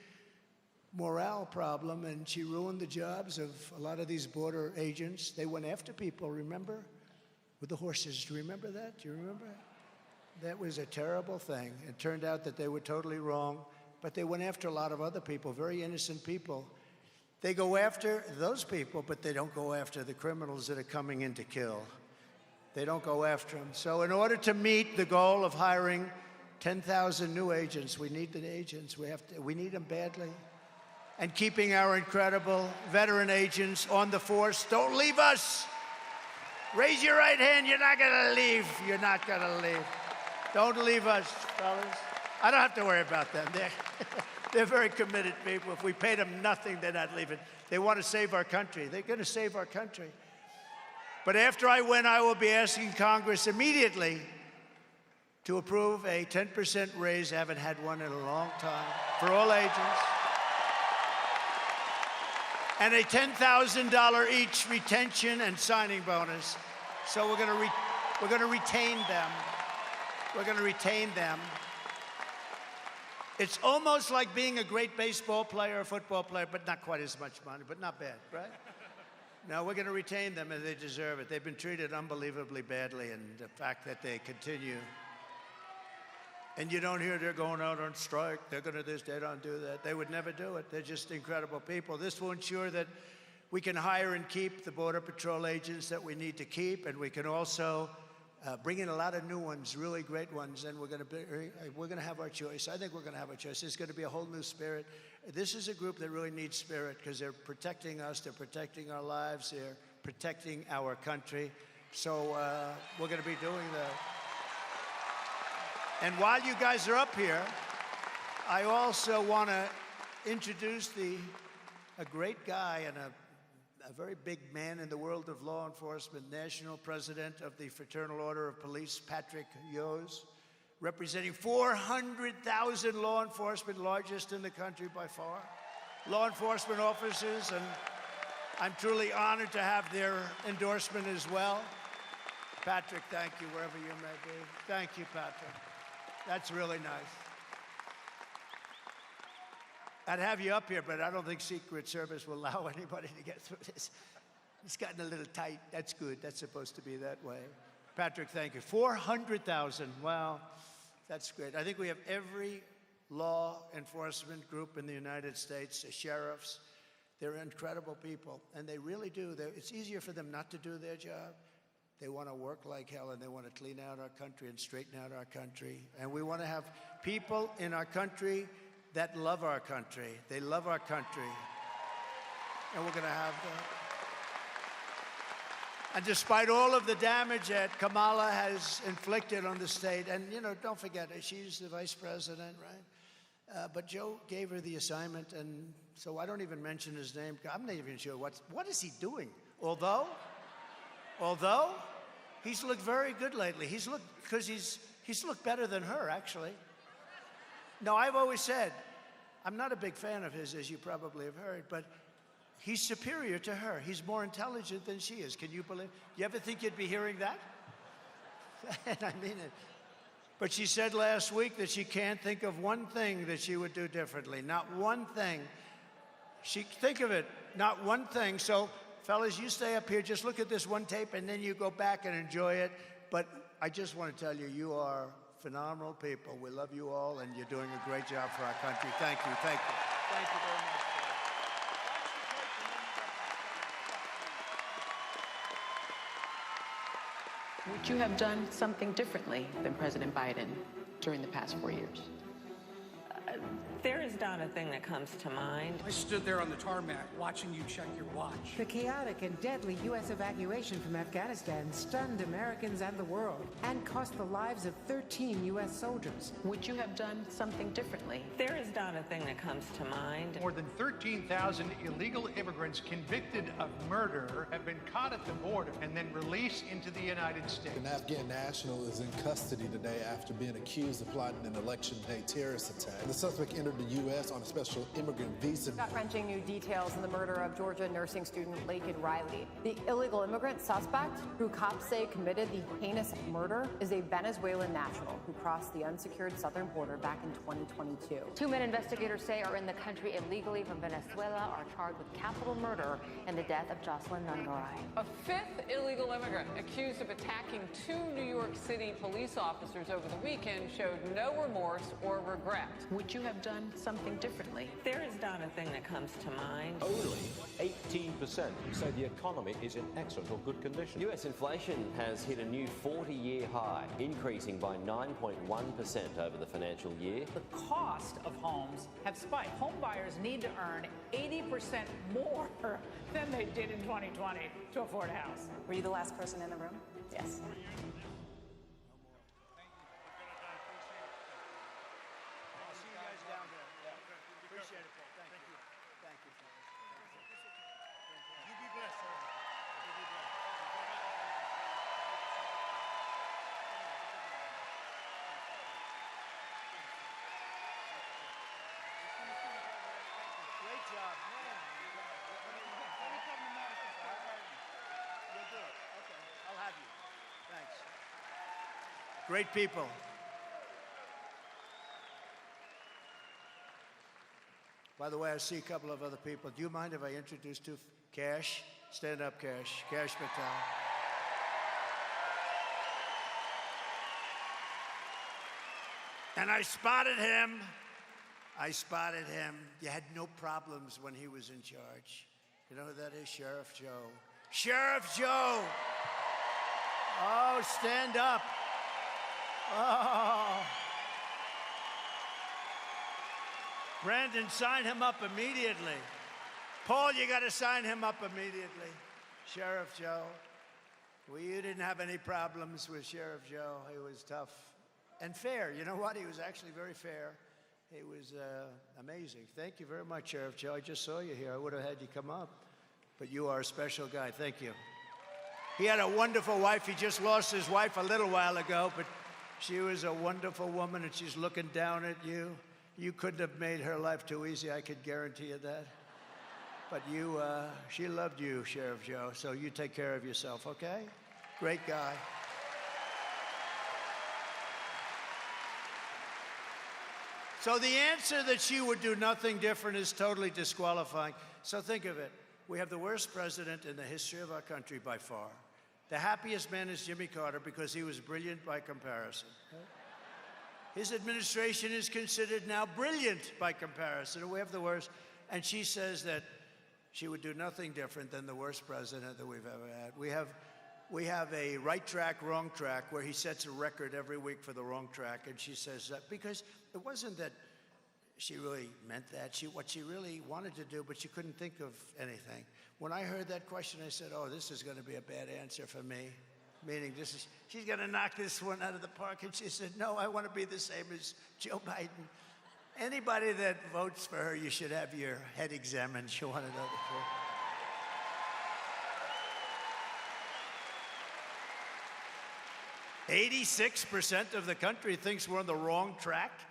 morale problem, and she ruined the jobs of a lot of these border agents. They went after people, remember? With the horses, do you remember that? Do you remember? That was a terrible thing. It turned out that they were totally wrong, but they went after a lot of other people, very innocent people. They go after those people, but they don't go after the criminals that are coming in to kill. They don't go after them. So in order to meet the goal of hiring 10,000 new agents, we need the agents. We need them badly. And keeping our incredible veteran agents on the force. Don't leave us. Raise your right hand. You're not going to leave. You're not going to leave. Don't leave us, fellas. I don't have to worry about them. They're very committed people. If we pay them nothing, they're not leaving. They want to save our country. They're going to save our country. But after I win, I will be asking Congress immediately to approve a 10% raise. I haven't had one in a long time for all agents. And a $10,000 each retention and signing bonus. So we're going to retain them. We're going to retain them. It's almost like being a great baseball player or football player, but not quite as much money, but not bad, right? No, we're going to retain them, and they deserve it. They've been treated unbelievably badly, and the fact that they continue. And you don't hear they're going out on strike, they're going to this, they don't do that. They would never do it. They're just incredible people. This will ensure that we can hire and keep the Border Patrol agents that we need to keep, and we can also bring in a lot of new ones, really great ones, and we're going to have our choice. I think we're going to have our choice. There's going to be a whole new spirit. This is a group that really needs spirit because they're protecting us, they're protecting our lives, they're protecting our country. So we're going to be doing that. And while you guys are up here, I also want to introduce a great guy and a very big man in the world of law enforcement, national president of the Fraternal Order of Police, Patrick Yos, representing 400,000 law enforcement, largest in the country by far, law enforcement officers, and I'm truly honored to have their endorsement as well. Patrick, thank you, wherever you may be. Thank you, Patrick. That's really nice. I'd have you up here, but I don't think Secret Service will allow anybody to get through this. It's gotten a little tight. That's good. That's supposed to be that way. Patrick, thank you. 400,000. Wow, that's great. I think we have every law enforcement group in the United States, the sheriffs. They're incredible people, and they really do. It's easier for them not to do their job. They want to work like hell, and they want to clean out our country and straighten out our country. And we want to have people in our country that love our country. They love our country. And we're going to have that. And despite all of the damage that Kamala has inflicted on the state, and, you know, don't forget, she's the vice president, right? But Joe gave her the assignment, and so I don't even mention his name. I'm not even sure what is he doing? Although he's looked very good lately. He's looked better than her, actually. No, I've always said, I'm not a big fan of his, as you probably have heard, but he's superior to her. He's more intelligent than she is. Can you believe? You ever think you'd be hearing that? And I mean it. But she said last week that she can't think of one thing that she would do differently. Not one thing. Think of it, not one thing. So, fellas, you stay up here. Just look at this one tape, and then you go back and enjoy it. But I just want to tell you, you are phenomenal people. We love you all, and you're doing a great job for our country. Thank you. Thank you. Thank you very much. Would you have done something differently than President Biden during the past 4 years? There is not a thing that comes to mind. I stood there on the tarmac watching you check your watch. The chaotic and deadly U.S. evacuation from Afghanistan stunned Americans and the world and cost the lives of 13 U.S. soldiers. Would you have done something differently? There is not a thing that comes to mind. More than 13,000 illegal immigrants convicted of murder have been caught at the border and then released into the United States. An Afghan national is in custody today after being accused of plotting an election day terrorist attack. The suspect entered the U.S. on a special immigrant visa. Gut-wrenching new details in the murder of Georgia nursing student Laken Riley. The illegal immigrant suspect, who cops say committed the heinous murder, is a Venezuelan national who crossed the unsecured southern border back in 2022. 2 men investigators say are in the country illegally from Venezuela are charged with capital murder in the death of Jocelyn Nungaray. A 5th illegal immigrant accused of attacking 2 New York City police officers over the weekend showed no remorse or regret. Would you have done done something differently? There is not a thing that comes to mind. Only 18% say the economy is in excellent or good condition. US inflation has hit a new 40-year high, increasing by 9.1% over the financial year. The cost of homes have spiked. Home buyers need to earn 80% more than they did in 2020 to afford a house. Were you the last person in the room? Yes. Great people. By the way, I see a couple of other people. Do you mind if I introduce Cash? Stand up, Cash. Cash Patel. And I spotted him. You had no problems when he was in charge. You know who that is? Sheriff Joe. Sheriff Joe! Oh, stand up. Oh. Brandon, sign him up immediately. Paul, you got to sign him up immediately. Sheriff Joe. Well, you didn't have any problems with Sheriff Joe. He was tough and fair. You know what? He was actually very fair. He was amazing. Thank you very much, Sheriff Joe. I just saw you here. I would have had you come up. But you are a special guy. Thank you. He had a wonderful wife. He just lost his wife a little while ago, but she was a wonderful woman, and she's looking down at you. You couldn't have made her life too easy, I could guarantee you that. But she loved you, Sheriff Joe, so you take care of yourself, okay? Great guy. So the answer that she would do nothing different is totally disqualifying. So think of it. We have the worst president in the history of our country by far. The happiest man is Jimmy Carter because he was brilliant by comparison. His administration is considered now brilliant by comparison. We have the worst. And she says that she would do nothing different than the worst president that we've ever had. We have a right track, wrong track, where he sets a record every week for the wrong track. And she says that because it wasn't that she really meant that. What she really wanted to do, but she couldn't think of anything. When I heard that question, I said, oh, this is going to be a bad answer for me. Meaning she's going to knock this one out of the park. And she said, no, I want to be the same as Joe Biden. Anybody that votes for her, you should have your head examined. She wanted to know the truth. 86% of the country thinks we're on the wrong track.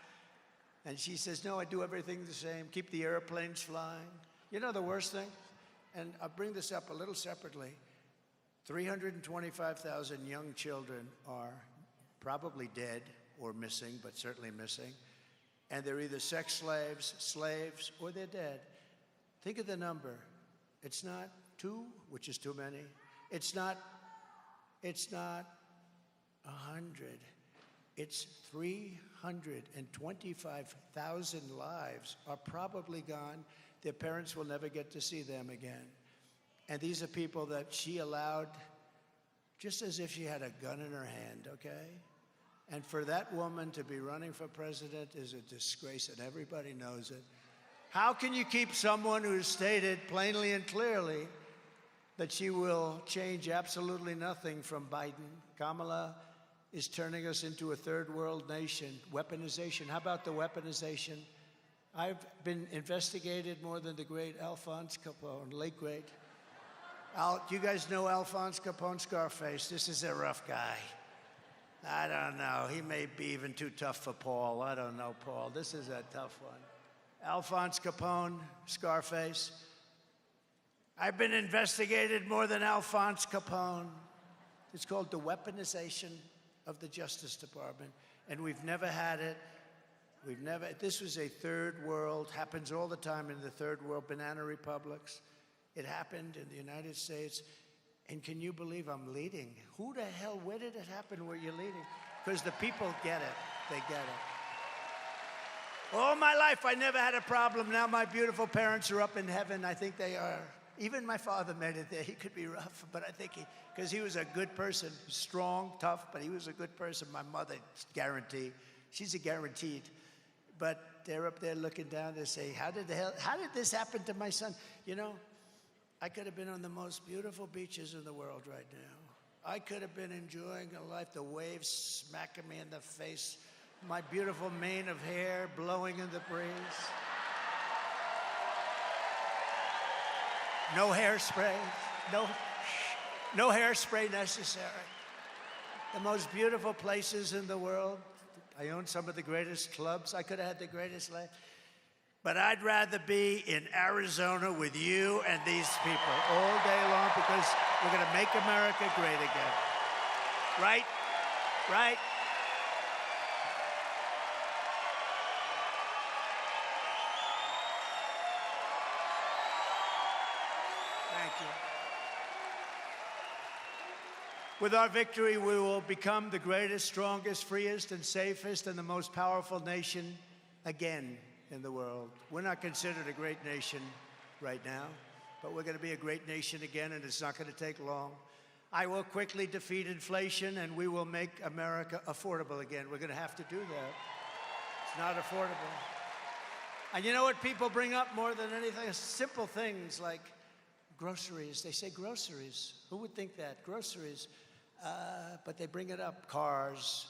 And she says, no, I do everything the same, keep the airplanes flying. You know the worst thing? And I'll bring this up a little separately. 325,000 young children are probably dead or missing, but certainly missing. And they're either sex slaves, or they're dead. Think of the number. It's not 2, which is too many. It's not 100. It's 325,000 lives are probably gone. Their parents will never get to see them again. And these are people that she allowed just as if she had a gun in her hand, okay? And for that woman to be running for president is a disgrace, and everybody knows it. How can you keep someone who's stated plainly and clearly that she will change absolutely nothing from Biden? Kamala is turning us into a third world nation. Weaponization. How about the weaponization? I've been investigated more than the great Alphonse Capone, late great. Do you guys know Alphonse Capone? Scarface. This is a rough guy. I don't know. He may be even too tough for Paul. I don't know, Paul. This is a tough one. Alphonse Capone, Scarface. I've been investigated more than Alphonse Capone. It's called the weaponization of the Justice Department, and we've never had it. This was a third world, happens all the time in the third world, banana republics. It happened in the United States, and can you believe I'm leading? Where did it happen where you're leading? Because the people get it, they get it. All my life, I never had a problem. Now my beautiful parents are up in heaven. I think they are. Even my father made it there. He could be rough, but I think because he was a good person, strong, tough, but he was a good person. My mother, guarantee. She's a guaranteed. But they're up there looking down. They say, how did this happen to my son? You know, I could have been on the most beautiful beaches in the world right now. I could have been enjoying a life, the waves smacking me in the face, my beautiful mane of hair blowing in the breeze. No hairspray, no hairspray necessary. The most beautiful places in the world. I own some of the greatest clubs. I could have had the greatest life. But I'd rather be in Arizona with you and these people all day long because we're going to make America great again. Right? Right? Thank you. With our victory, we will become the greatest, strongest, freest, and safest, and the most powerful nation again in the world. We're not considered a great nation right now, but we're going to be a great nation again, and it's not going to take long. I will quickly defeat inflation, and we will make America affordable again. We're going to have to do that. It's not affordable. And you know what people bring up more than anything? Simple things like groceries. They say groceries. Who would think that? Groceries. But they bring it up. Cars.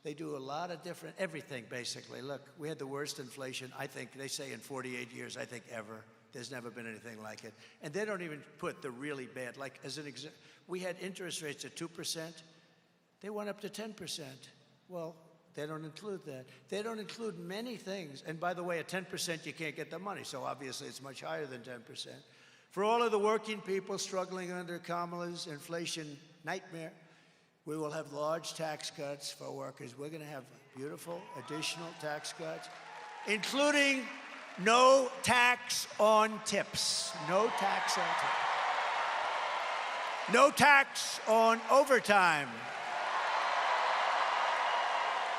They do a lot of different, everything basically. Look, we had the worst inflation, I think, they say in 48 years, I think ever. There's never been anything like it. And they don't even put the really bad, like as an example, we had interest rates at 2%. They went up to 10%. Well, they don't include that. They don't include many things. And by the way, at 10%, you can't get the money. So obviously it's much higher than 10%. For all of the working people struggling under Kamala's inflation nightmare, we will have large tax cuts for workers. We're going to have beautiful additional tax cuts, including no tax on tips. No tax on tips. No tax on overtime.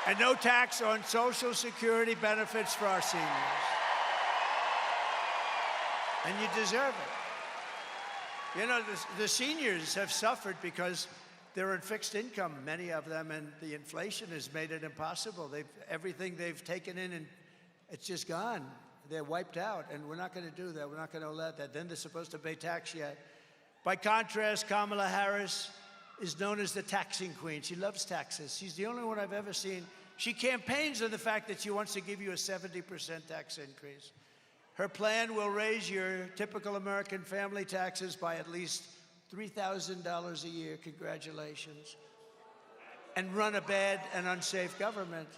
And no tax on Social Security benefits for our seniors. And you deserve it. You know, the seniors have suffered because they're on fixed income, many of them, and the inflation has made it impossible. Everything they've taken in, and it's just gone. They're wiped out, and we're not going to do that. We're not going to allow that. Then they're supposed to pay tax yet. By contrast, Kamala Harris is known as the taxing queen. She loves taxes. She's the only one I've ever seen. She campaigns on the fact that she wants to give you a 70% tax increase. Her plan will raise your typical American family taxes by at least $3,000 a year, congratulations, and run a bad and unsafe government.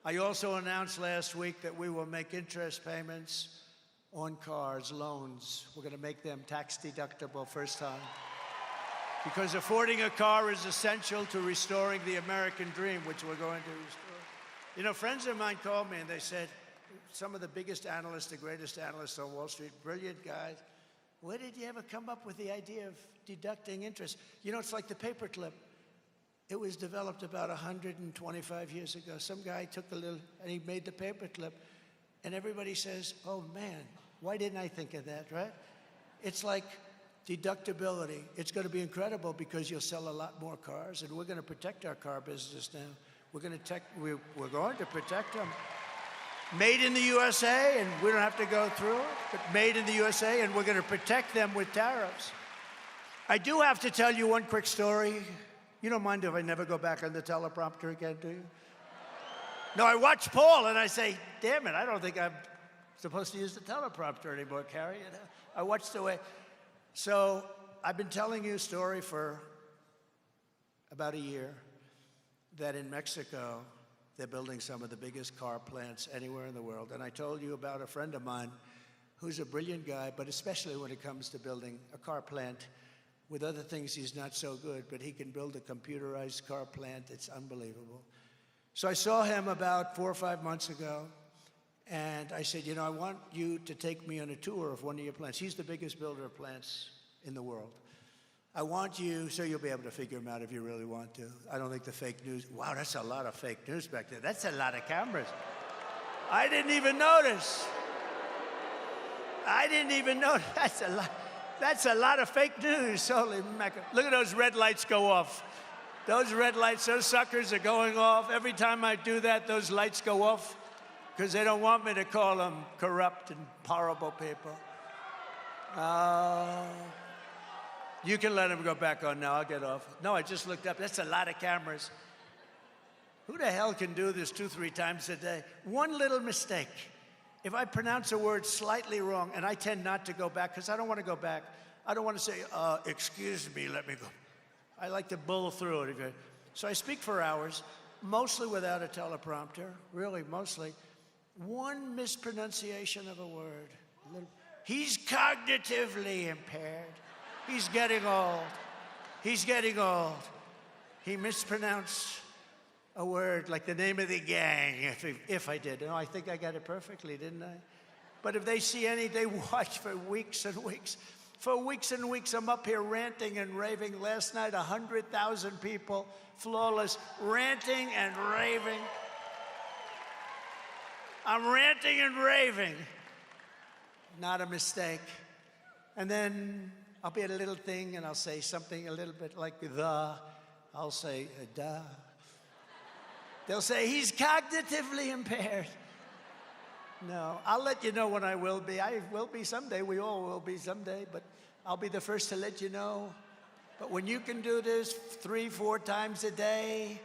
I also announced last week that we will make interest payments on cars, loans. We're going to make them tax deductible first time. Because affording a car is essential to restoring the American dream, which we're going to restore. You know, friends of mine called me and they said, some of the biggest analysts, the greatest analysts on Wall Street, brilliant guys, where did you ever come up with the idea of deducting interest? You know, it's like the paperclip. It was developed about 125 years ago. Some guy took the little, and he made the paperclip. And everybody says, oh man, why didn't I think of that, right? It's like deductibility. It's going to be incredible because you'll sell a lot more cars, and we're going to protect our car business now. We're going to protect them. Made in the USA, and we don't have to go through it, but made in the USA, and we're going to protect them with tariffs. I do have to tell you one quick story. You don't mind if I never go back on the teleprompter again, do you? No, I watch Paul, and I say, damn it, I don't think I'm supposed to use the teleprompter anymore, Carrie. You know? I watch the way. So I've been telling you a story for about a year that in Mexico, they're building some of the biggest car plants anywhere in the world. And I told you about a friend of mine who's a brilliant guy, but especially when it comes to building a car plant. With other things, he's not so good, but he can build a computerized car plant. It's unbelievable. So I saw him about 4 or 5 months ago, and I said, you know, I want you to take me on a tour of one of your plants. He's the biggest builder of plants in the world. I want you, so you'll be able to figure them out if you really want to. I don't think the fake news, wow, that's a lot of fake news back there. That's a lot of cameras. I didn't even notice. I didn't even know. That's a lot of fake news. Holy mackerel. Look at those red lights go off. Those red lights, those suckers are going off. Every time I do that, those lights go off because they don't want me to call them corrupt and horrible people. You can let them go back on now. I'll get off. No, I just looked up. That's a lot of cameras. Who the hell can do this 2-3 times a day? One little mistake. If I pronounce a word slightly wrong, and I tend not to go back because I don't want to go back. I don't want to say, excuse me, let me go. I like to bull through it. So I speak for hours, mostly without a teleprompter, really mostly. One mispronunciation of a word. He's cognitively impaired. He's getting old. He's getting old. He mispronounced a word like the name of the gang, if I did. No, I think I got it perfectly, didn't I? But if they see any, they watch for weeks and weeks. For weeks and weeks, I'm up here ranting and raving. Last night, 100,000 people, flawless, ranting and raving. I'm ranting and raving. Not a mistake. And then I'll be at a little thing and I'll say something a little bit like I'll say, duh. They'll say, he's cognitively impaired. No, I'll let you know when I will be. I will be someday. We all will be someday, but I'll be the first to let you know. But when you can do this 3-4 times a day,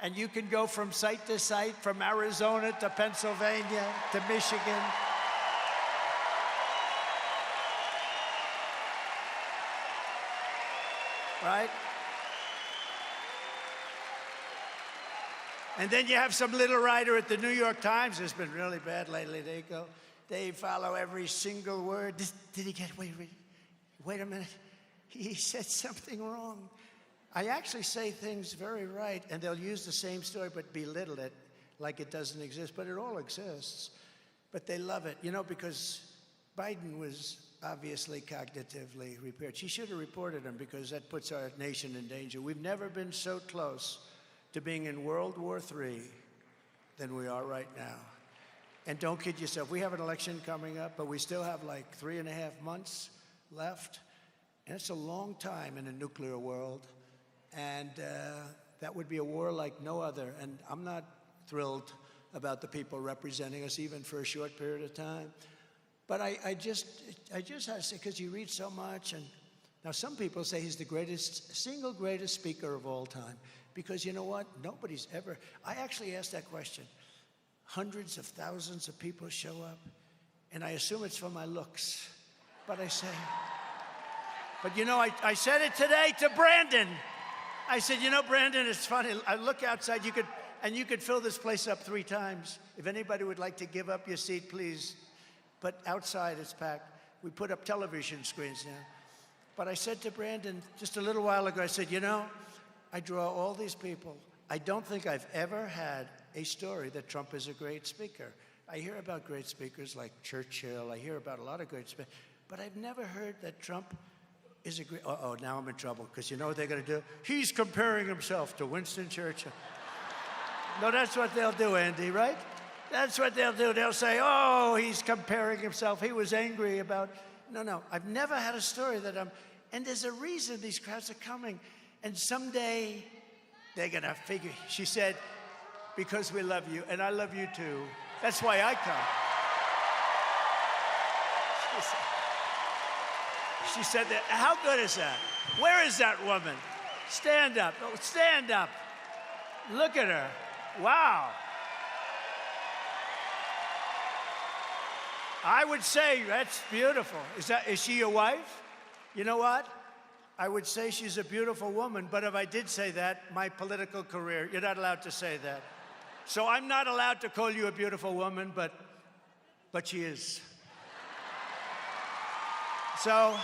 and you can go from site to site, from Arizona to Pennsylvania to Michigan, right? And then you have some little writer at the New York Times who's been really bad lately. They follow every single word. Did he get, wait a minute. He said something wrong. I actually say things very right, and they'll use the same story but belittle it like it doesn't exist, but it all exists. But they love it, because Biden was obviously cognitively impaired. She should have reported him because that puts our nation in danger. We've never been so close to being in World War III than we are right now. And don't kid yourself, we have an election coming up, but we still have like 3.5 months left. And it's a long time in a nuclear world. And that would be a war like no other. And I'm not thrilled about the people representing us, even for a short period of time. But I just have to say, because you read so much, and now some people say he's the single greatest speaker of all time. Because you know what? Nobody's ever. I actually asked that question. Hundreds of thousands of people show up, and I assume it's for my looks. But I say, but I said it today to Brandon. I said, Brandon, it's funny. I look outside, you could fill this place up 3 times. If anybody would like to give up your seat, please. But outside it's packed. We put up television screens now. But I said to Brandon just a little while ago, I said, I draw all these people. I don't think I've ever had a story that Trump is a great speaker. I hear about great speakers like Churchill. I hear about a lot of great speakers. But I've never heard that Trump is a great... now I'm in trouble, because you know what they're going to do? He's comparing himself to Winston Churchill. No, that's what they'll do, Andy, right? That's what they'll do. They'll say, he's comparing himself. He was angry about... No, I've never had a story that I'm... And there's a reason these crowds are coming. And someday, they're going to figure... She said, because we love you, and I love you too. That's why I come. She said that. How good is that? Where is that woman? Stand up. Oh, stand up. Look at her. Wow. I would say that's beautiful. Is she your wife? You know what? I would say she's a beautiful woman, but if I did say that, my political career, you're not allowed to say that. So I'm not allowed to call you a beautiful woman, but she is. So,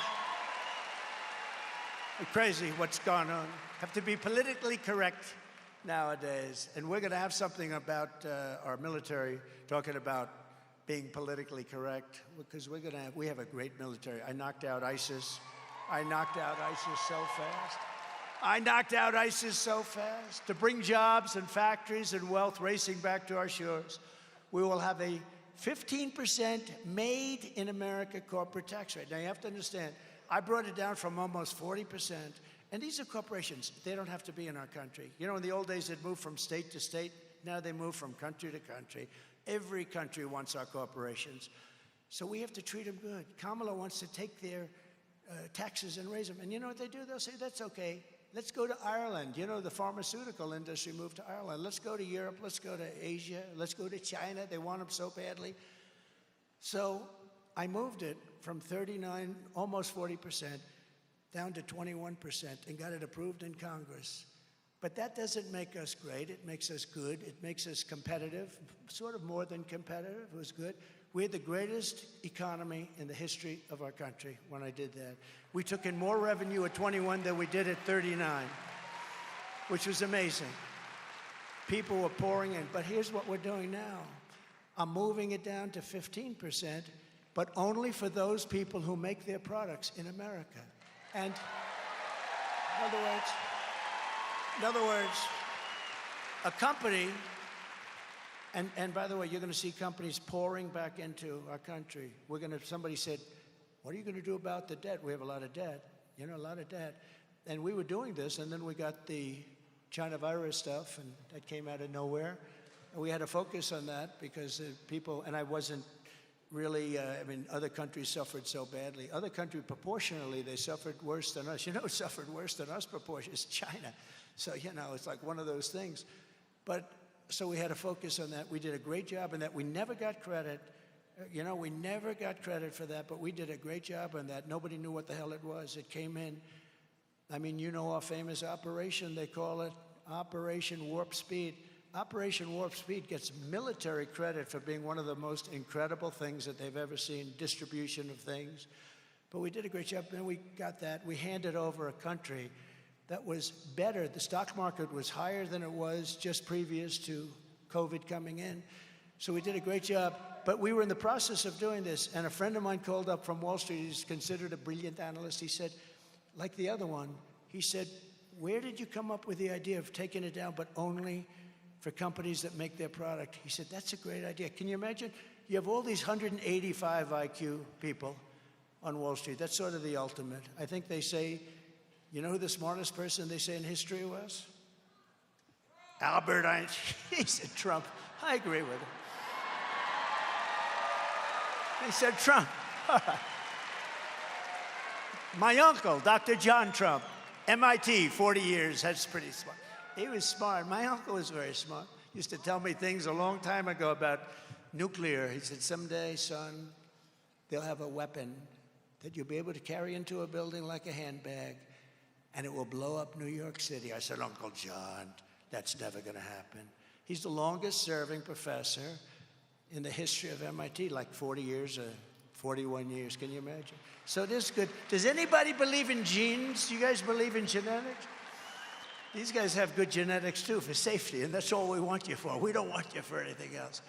crazy what's gone on. Have to be politically correct nowadays. And we're going to have something about our military talking about being politically correct, because we have a great military. I knocked out ISIS. I knocked out ISIS so fast. I knocked out ISIS so fast to bring jobs and factories and wealth racing back to our shores. we will have a 15% made in America corporate tax rate. Now you have to understand, I brought it down from almost 40%. And these are corporations. They don't have to be in our country. You know, in the old days, they'd move from state to state. Now they move from country to country. Every country wants our corporations. So we have to treat them good. Kamala wants to take their taxes and raise them. And you know what they do? They'll say, that's okay. Let's go to Ireland. You know, the pharmaceutical industry moved to Ireland. Let's go to Europe. Let's go to Asia. Let's go to China. They want them so badly. So I moved it from 39, almost 40%, down to 21% and got it approved in Congress. But that doesn't make us great. It makes us good. It makes us competitive, sort of more than competitive. It was good. We had the greatest economy in the history of our country when I did that. We took in more revenue at 21 than we did at 39, which was amazing. People were pouring in. But here's what we're doing now. I'm moving it down to 15%, but only for those people who make their products in America. And in other words, a company, and by the way, you're going to see companies pouring back into our country. Somebody said, what are you going to do about the debt? We have a lot of debt, you know, a lot of debt. And we were doing this, and then we got the China virus stuff, and that came out of nowhere. And we had to focus on that because people, and I wasn't really, I mean, other countries suffered so badly. Other countries, proportionally, they suffered worse than us. You know who suffered worse than us proportionally? It's China. So, you know, it's like one of those things. But, so we had to focus on that. We did a great job in that. We never got credit. You know, we never got credit for that, but we did a great job on that. Nobody knew what the hell it was. It came in. I mean, you know our famous operation. They call it Operation Warp Speed. Operation Warp Speed gets military credit for being one of the most incredible things that they've ever seen, distribution of things. But we did a great job, and we got that. We handed over a country that was better. The stock market was higher than it was just previous to COVID coming in. So we did a great job. But we were in the process of doing this, and a friend of mine called up from Wall Street. He's considered a brilliant analyst. He said, like the other one, he said, where did you come up with the idea of taking it down, but only for companies that make their product? He said, that's a great idea. Can you imagine? You have all these 185 IQ people on Wall Street. That's sort of the ultimate. I think they say, you know who the smartest person they say in history was? Albert Einstein. He said Trump. I agree with him. He said Trump. My uncle, Dr. John Trump, MIT, 40 years. That's pretty smart. He was smart. My uncle was very smart. He used to tell me things a long time ago about nuclear. He said, someday, son, they'll have a weapon that you'll be able to carry into a building like a handbag, and it will blow up New York City. I said, Uncle John, that's never going to happen. He's the longest-serving professor in the history of MIT, like 40 years or 41 years. Can you imagine? So this is good. Does anybody believe in genes? Do you guys believe in genetics? These guys have good genetics, too, for safety, and that's all we want you for. We don't want you for anything else.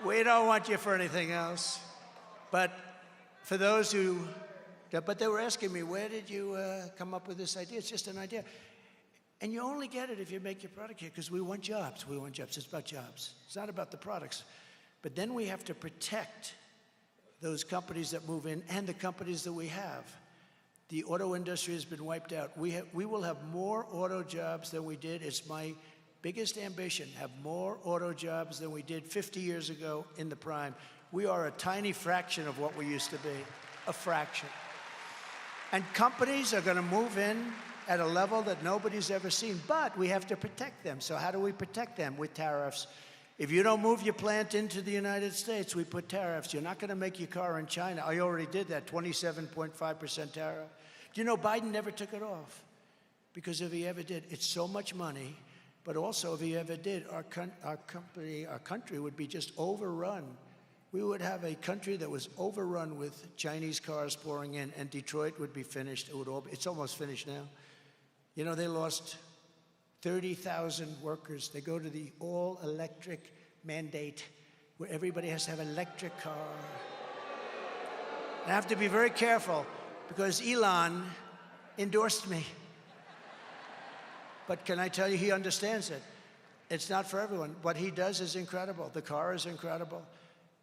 We don't want you for anything else. But for those who, but they were asking me, where did you come up with this idea? It's just an idea. And you only get it if you make your product here, because we want jobs. We want jobs. It's about jobs. It's not about the products. But then we have to protect those companies that move in and the companies that we have. The auto industry has been wiped out. We will have more auto jobs than we did. It's my biggest ambition, have more auto jobs than we did 50 years ago in the prime. We are a tiny fraction of what we used to be, a fraction. And companies are going to move in at a level that nobody's ever seen, but we have to protect them. So how do we protect them? With tariffs. If you don't move your plant into the United States, we put tariffs. You're not going to make your car in China. I already did that, 27.5% tariff. Do you know Biden never took it off? Because if he ever did, it's so much money. But also, if he ever did, our country would be just overrun. We would have a country that was overrun with Chinese cars pouring in, and Detroit would be finished. It's almost finished now. You know, they lost 30,000 workers. They go to the all-electric mandate where everybody has to have an electric car. I have to be very careful because Elon endorsed me. But can I tell you, he understands it. It's not for everyone. What he does is incredible. The car is incredible.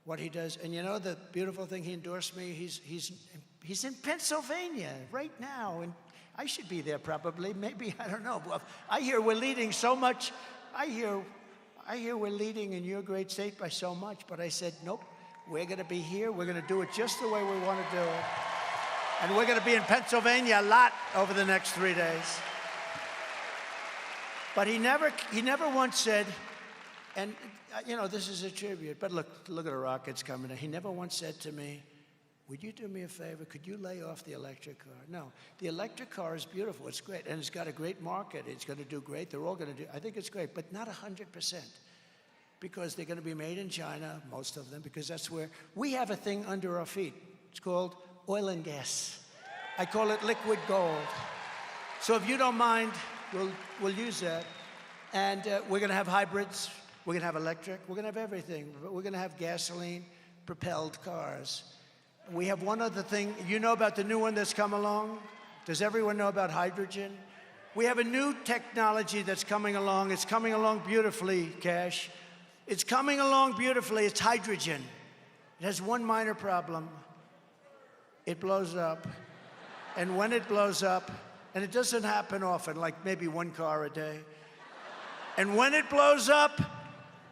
What he does, and you know the beautiful thing, he endorsed me. He's in Pennsylvania right now, and I should be there probably. Maybe, I don't know. Well, I hear we're leading so much. I hear we're leading in your great state by so much. But I said, nope. We're going to be here. We're going to do it just the way we want to do it, and we're going to be in Pennsylvania a lot over the next 3 days. But he never once said, and you know, this is a tribute, but look at the rockets coming in. He never once said to me, would you do me a favor? Could you lay off the electric car? No, the electric car is beautiful. It's great, and it's got a great market. It's going to do great. They're all going to do, I think it's great, but not 100%, because they're going to be made in China, most of them, because that's where we have a thing under our feet. It's called oil and gas. I call it liquid gold. So if you don't mind, we'll use that. And we're going to have hybrids. We're going to have electric. We're going to have everything. We're going to have gasoline-propelled cars. We have one other thing. You know about the new one that's come along? Does everyone know about hydrogen? We have a new technology that's coming along. It's coming along beautifully, Cash. It's coming along beautifully. It's hydrogen. It has one minor problem. It blows up. And when it blows up, and it doesn't happen often, like maybe one car a day. And when it blows up,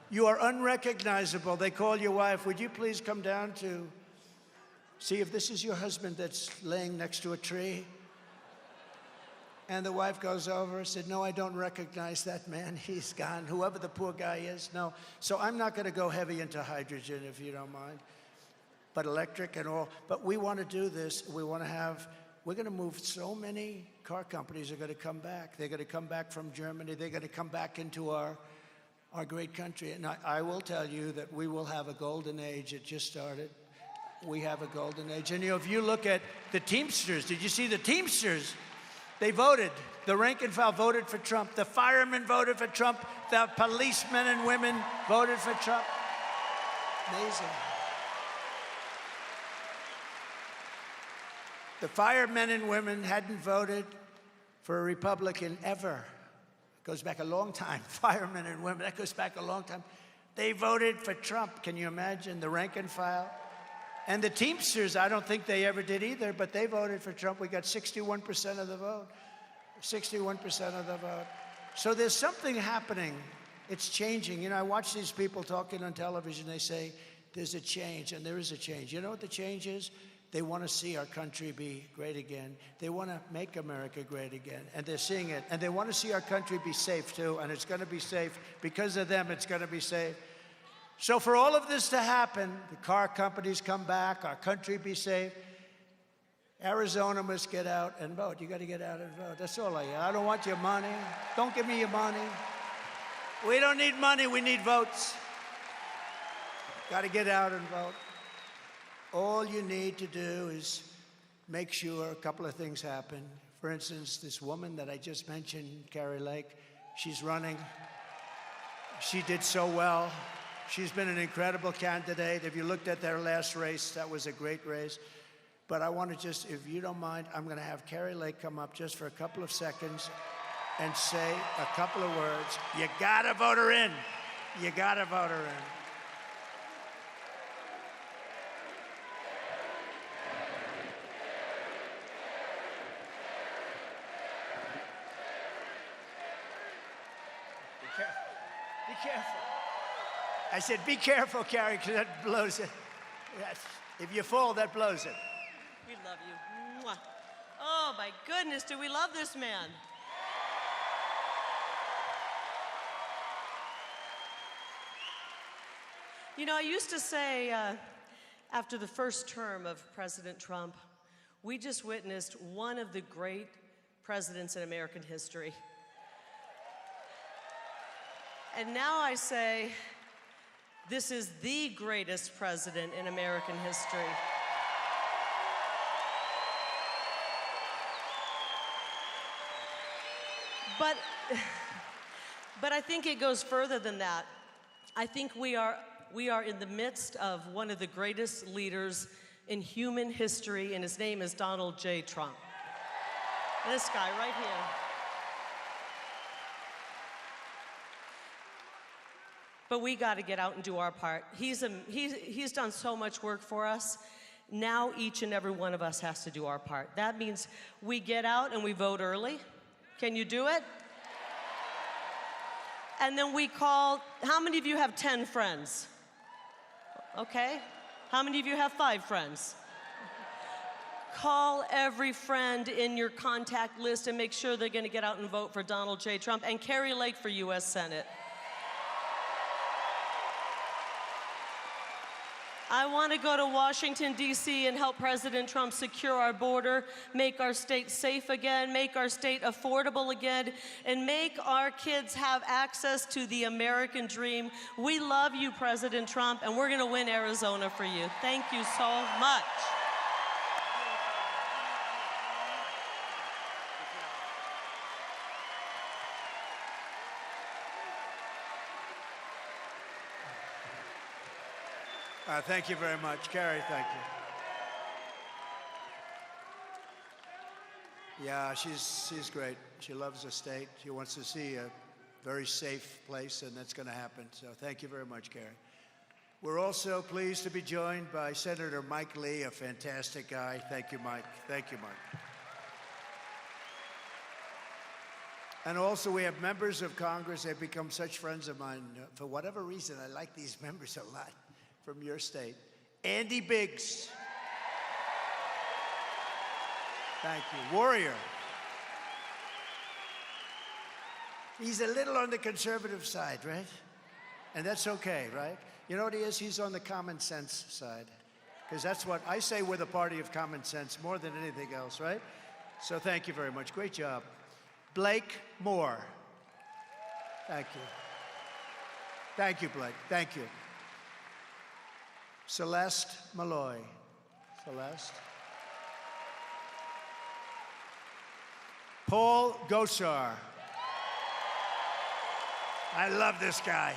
you are unrecognizable. They call your wife, would you please come down to see if this is your husband that's laying next to a tree? And the wife goes over and said, no, I don't recognize that man. He's gone, whoever the poor guy is. No. So I'm not going to go heavy into hydrogen, if you don't mind, but electric and all. But we want to do this. We want to have, we're going to move so many car companies are going to come back. They're going to come back from Germany. They're going to come back into our great country. And I will tell you that we will have a golden age. It just started. We have a golden age. And you know, if you look at the Teamsters, did you see the Teamsters? They voted. The rank and file voted for Trump. The firemen voted for Trump. The policemen and women voted for Trump. Amazing. The firemen and women hadn't voted for a Republican ever. It goes back a long time. Firemen and women, that goes back a long time. They voted for Trump. Can you imagine? The rank and file. And the Teamsters, I don't think they ever did either, but they voted for Trump. We got 61% of the vote. 61% of the vote. So there's something happening. It's changing. You know, I watch these people talking on television. They say, there's a change, and there is a change. You know what the change is? They want to see our country be great again. They want to make America great again, and they're seeing it. And they want to see our country be safe, too, and it's going to be safe. Because of them, it's going to be safe. So for all of this to happen, the car companies come back, our country be safe, Arizona must get out and vote. You got to get out and vote. That's all I don't want your money. Don't give me your money. We don't need money. We need votes. Got to get out and vote. All you need to do is make sure a couple of things happen. For instance, this woman that I just mentioned, Kari Lake, she's running. She did so well. She's been an incredible candidate. If you looked at their last race, that was a great race. But I want to just, if you don't mind, I'm going to have Kari Lake come up just for a couple of seconds and say a couple of words. You got to vote her in. You got to vote her in. Be careful. I said, be careful, Kari, because that blows it. If you fall, that blows it. We love you. Mwah. Oh, my goodness, do we love this man? You know, I used to say, after the first term of President Trump, we just witnessed one of the great presidents in American history. And now I say, this is the greatest president in American history. But I think it goes further than that. I think we are in the midst of one of the greatest leaders in human history, and his name is Donald J. Trump. This guy right here. but we got to get out and do our part. He's done so much work for us. Now each and every one of us has to do our part. That means we get out and we vote early. Can you do it? And then we call, how many of you have 10 friends? Okay. How many of you have 5 friends? Call every friend in your contact list and make sure they're going to get out and vote for Donald J. Trump and Carrie Lake for U.S. Senate. I want to go to Washington, D.C. and help President Trump secure our border, make our state safe again, make our state affordable again, and make our kids have access to the American dream. We love you, President Trump, and we're going to win Arizona for you. Thank you so much. Thank you very much. Carrie, thank you. Yeah, she's great. She loves the state. She wants to see a very safe place, and that's going to happen. So thank you very much, Carrie. We're also pleased to be joined by Senator Mike Lee, a fantastic guy. Thank you, Mike. Thank you, Mike. And also, we have members of Congress. They've become such friends of mine. For whatever reason, I like these members a lot. From your state, Andy Biggs. Thank you. Warrior. He's a little on the conservative side, right? And that's okay, right? You know what he is? He's on the common sense side. Because that's what I say, we're the party of common sense more than anything else, right? So thank you very much. Great job. Blake Moore. Thank you. Thank you, Blake. Thank you. Celeste Malloy. Celeste. Paul Gosar. I love this guy.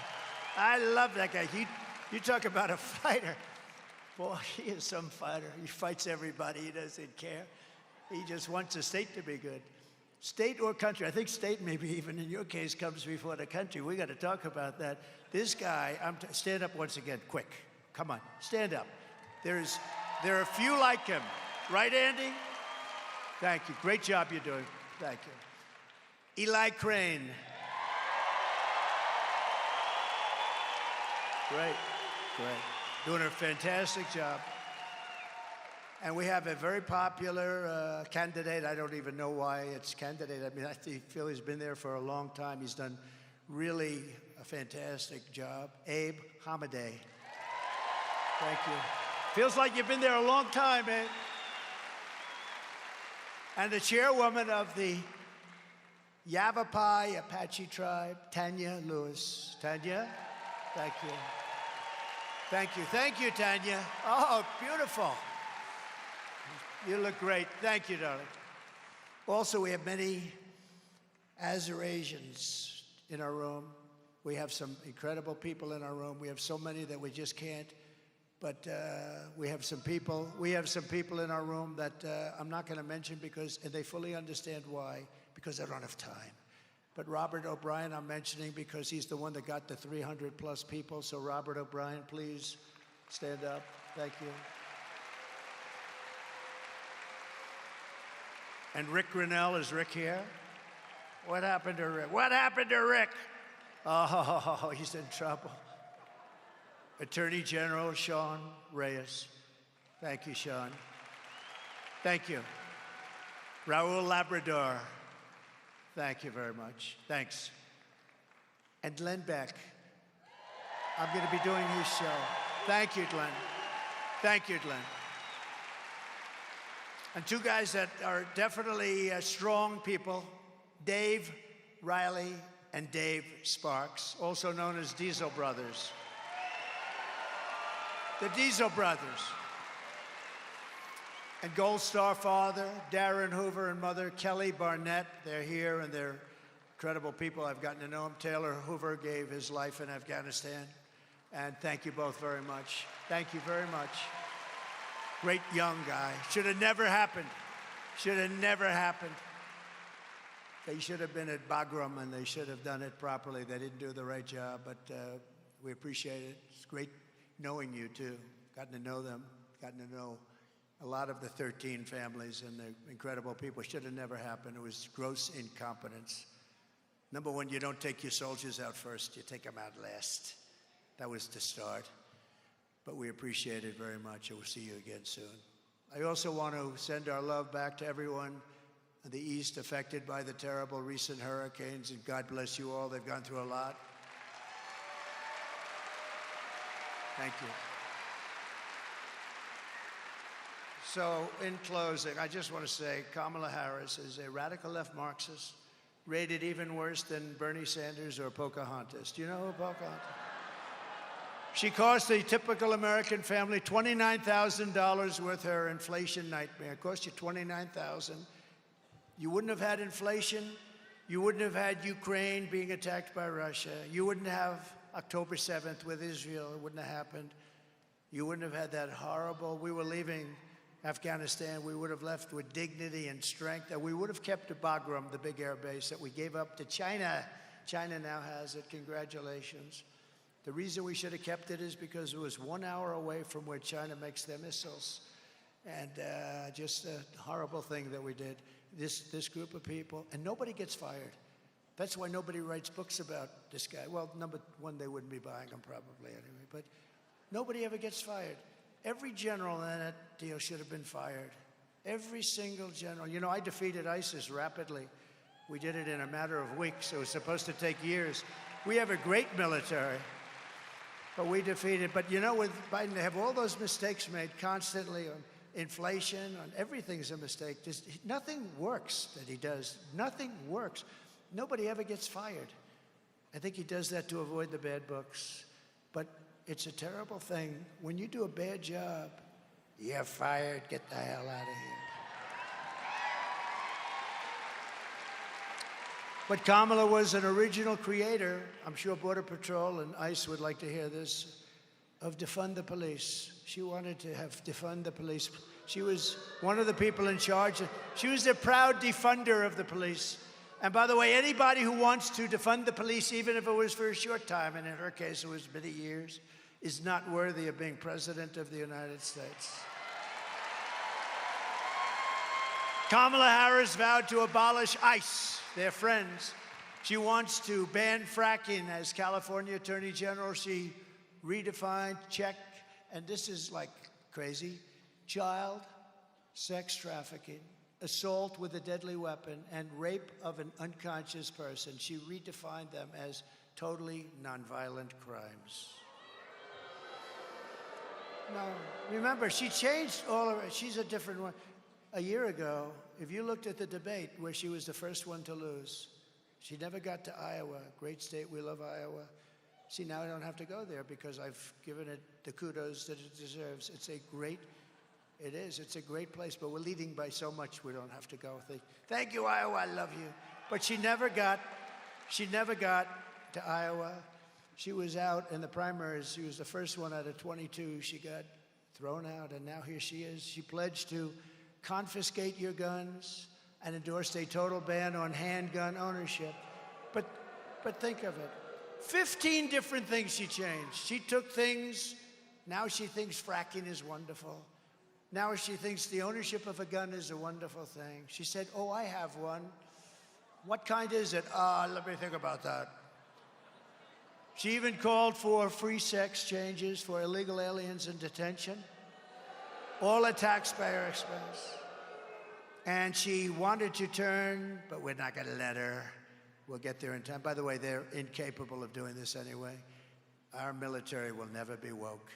I love that guy. You talk about a fighter. Boy, he is some fighter. He fights everybody. He doesn't care. He just wants the state to be good. State or country. I think state maybe even in your case comes before the country. We got to talk about that. This guy, stand up once again, quick. Come on, stand up. There are a few like him. Right, Andy? Thank you. Great job you're doing. Thank you. Eli Crane. Great, great. Doing a fantastic job. And we have a very popular candidate. I don't even know why it's candidate. I mean, I feel he's been there for a long time. He's done really a fantastic job. Abe Hamadeh. Thank you. Feels like you've been there a long time, man. And the chairwoman of the Yavapai Apache tribe, Tanya Lewis. Tanya, thank you. Thank you. Thank you, Tanya. Oh, beautiful. You look great. Thank you, darling. Also, we have many Azerasians in our room. We have some incredible people in our room. We have so many that we just can't. But we have some people. We have some people in our room that I'm not going to mention because, and they fully understand why, because I don't have time. But Robert O'Brien, I'm mentioning because he's the one that got the 300 plus people. So Robert O'Brien, please stand up. Thank you. And Rick Grinnell, is Rick here? What happened to Rick? What happened to Rick? Oh, he's in trouble. Attorney General Sean Reyes. Thank you, Sean. Thank you. Raul Labrador. Thank you very much. Thanks. And Glenn Beck. I'm going to be doing his show. Thank you, Glenn. Thank you, Glenn. And two guys that are definitely strong people, Dave Riley and Dave Sparks, also known as Diesel Brothers. The Diesel Brothers. And Gold Star father, Darren Hoover, and mother, Kelly Barnett. They're here, and they're incredible people. I've gotten to know them. Taylor Hoover gave his life in Afghanistan. And thank you both very much. Thank you very much. Great young guy. Should have never happened. Should have never happened. They should have been at Bagram, and they should have done it properly. They didn't do the right job, but We appreciate it. It's great knowing you, too. Gotten to know them, gotten to know a lot of the 13 families and the incredible people. Should have never happened. It was gross incompetence. Number one, you don't take your soldiers out first. You take them out last. That was the start. But we appreciate it very much, and we'll see you again soon. I also want to send our love back to everyone in the East affected by the terrible recent hurricanes, and God bless you all. They've gone through a lot. Thank you. So, in closing, I just want to say Kamala Harris is a radical left Marxist, rated even worse than Bernie Sanders or Pocahontas. Do you know who Pocahontas? She cost a typical American family $29,000 worth of her inflation nightmare. It cost you $29,000. You wouldn't have had inflation. You wouldn't have had Ukraine being attacked by Russia. You wouldn't have October 7th with Israel. It wouldn't have happened. You wouldn't have had that horrible, we were leaving Afghanistan, we would have left with dignity and strength, and we would have kept Bagram, the big air base that we gave up to China. China now has it. Congratulations. The reason we should have kept it is because it was 1 hour away from where China makes their missiles. And just a horrible thing that we did. This group of people, and nobody gets fired. That's why nobody writes books about this guy. Well, number one, they wouldn't be buying them probably anyway, but nobody ever gets fired. Every general in that deal should have been fired. Every single general. You know, I defeated ISIS rapidly. We did it in a matter of weeks. It was supposed to take years. We have a great military, but we defeated. But you know, with Biden, they have all those mistakes made constantly on inflation, on everything's a mistake. Just, nothing works that he does. Nothing works. Nobody ever gets fired. I think he does that to avoid the bad books. But it's a terrible thing. When you do a bad job, you're fired. Get the hell out of here. But Kamala was an original creator, I'm sure Border Patrol and ICE would like to hear this, of defund the police. She wanted to have defund the police. She was one of the people in charge. She was the proud defunder of the police. And by the way, anybody who wants to defund the police, even if it was for a short time, and in her case it was many years, is not worthy of being President of the United States. Kamala Harris vowed to abolish ICE, their friends. She wants to ban fracking as California Attorney General. She redefined, checked, and this is like crazy, child sex trafficking, assault with a deadly weapon, and rape of an unconscious person. She redefined them as totally nonviolent crimes. No, remember, she changed all of it. She's a different one. A year ago, if you looked at the debate where she was the first one to lose, she never got to Iowa. Great state, we love Iowa. See, now I don't have to go there because I've given it the kudos that it deserves. It's a great place, but we're leading by so much we don't have to go. Thank you, Iowa, I love you. But she never got to Iowa. She was out in the primaries. She was the first one out of 22. She got thrown out, and now here she is. She pledged to confiscate your guns and endorsed a total ban on handgun ownership. But think of it. 15 different things she changed. She took things, now she thinks fracking is wonderful. Now she thinks the ownership of a gun is a wonderful thing. She said, oh, I have one. What kind is it? Let me think about that. She even called for free sex changes for illegal aliens in detention, all at taxpayer expense. And she wanted to turn, but we're not going to let her. We'll get there in time. By the way, they're incapable of doing this anyway. Our military will never be woke.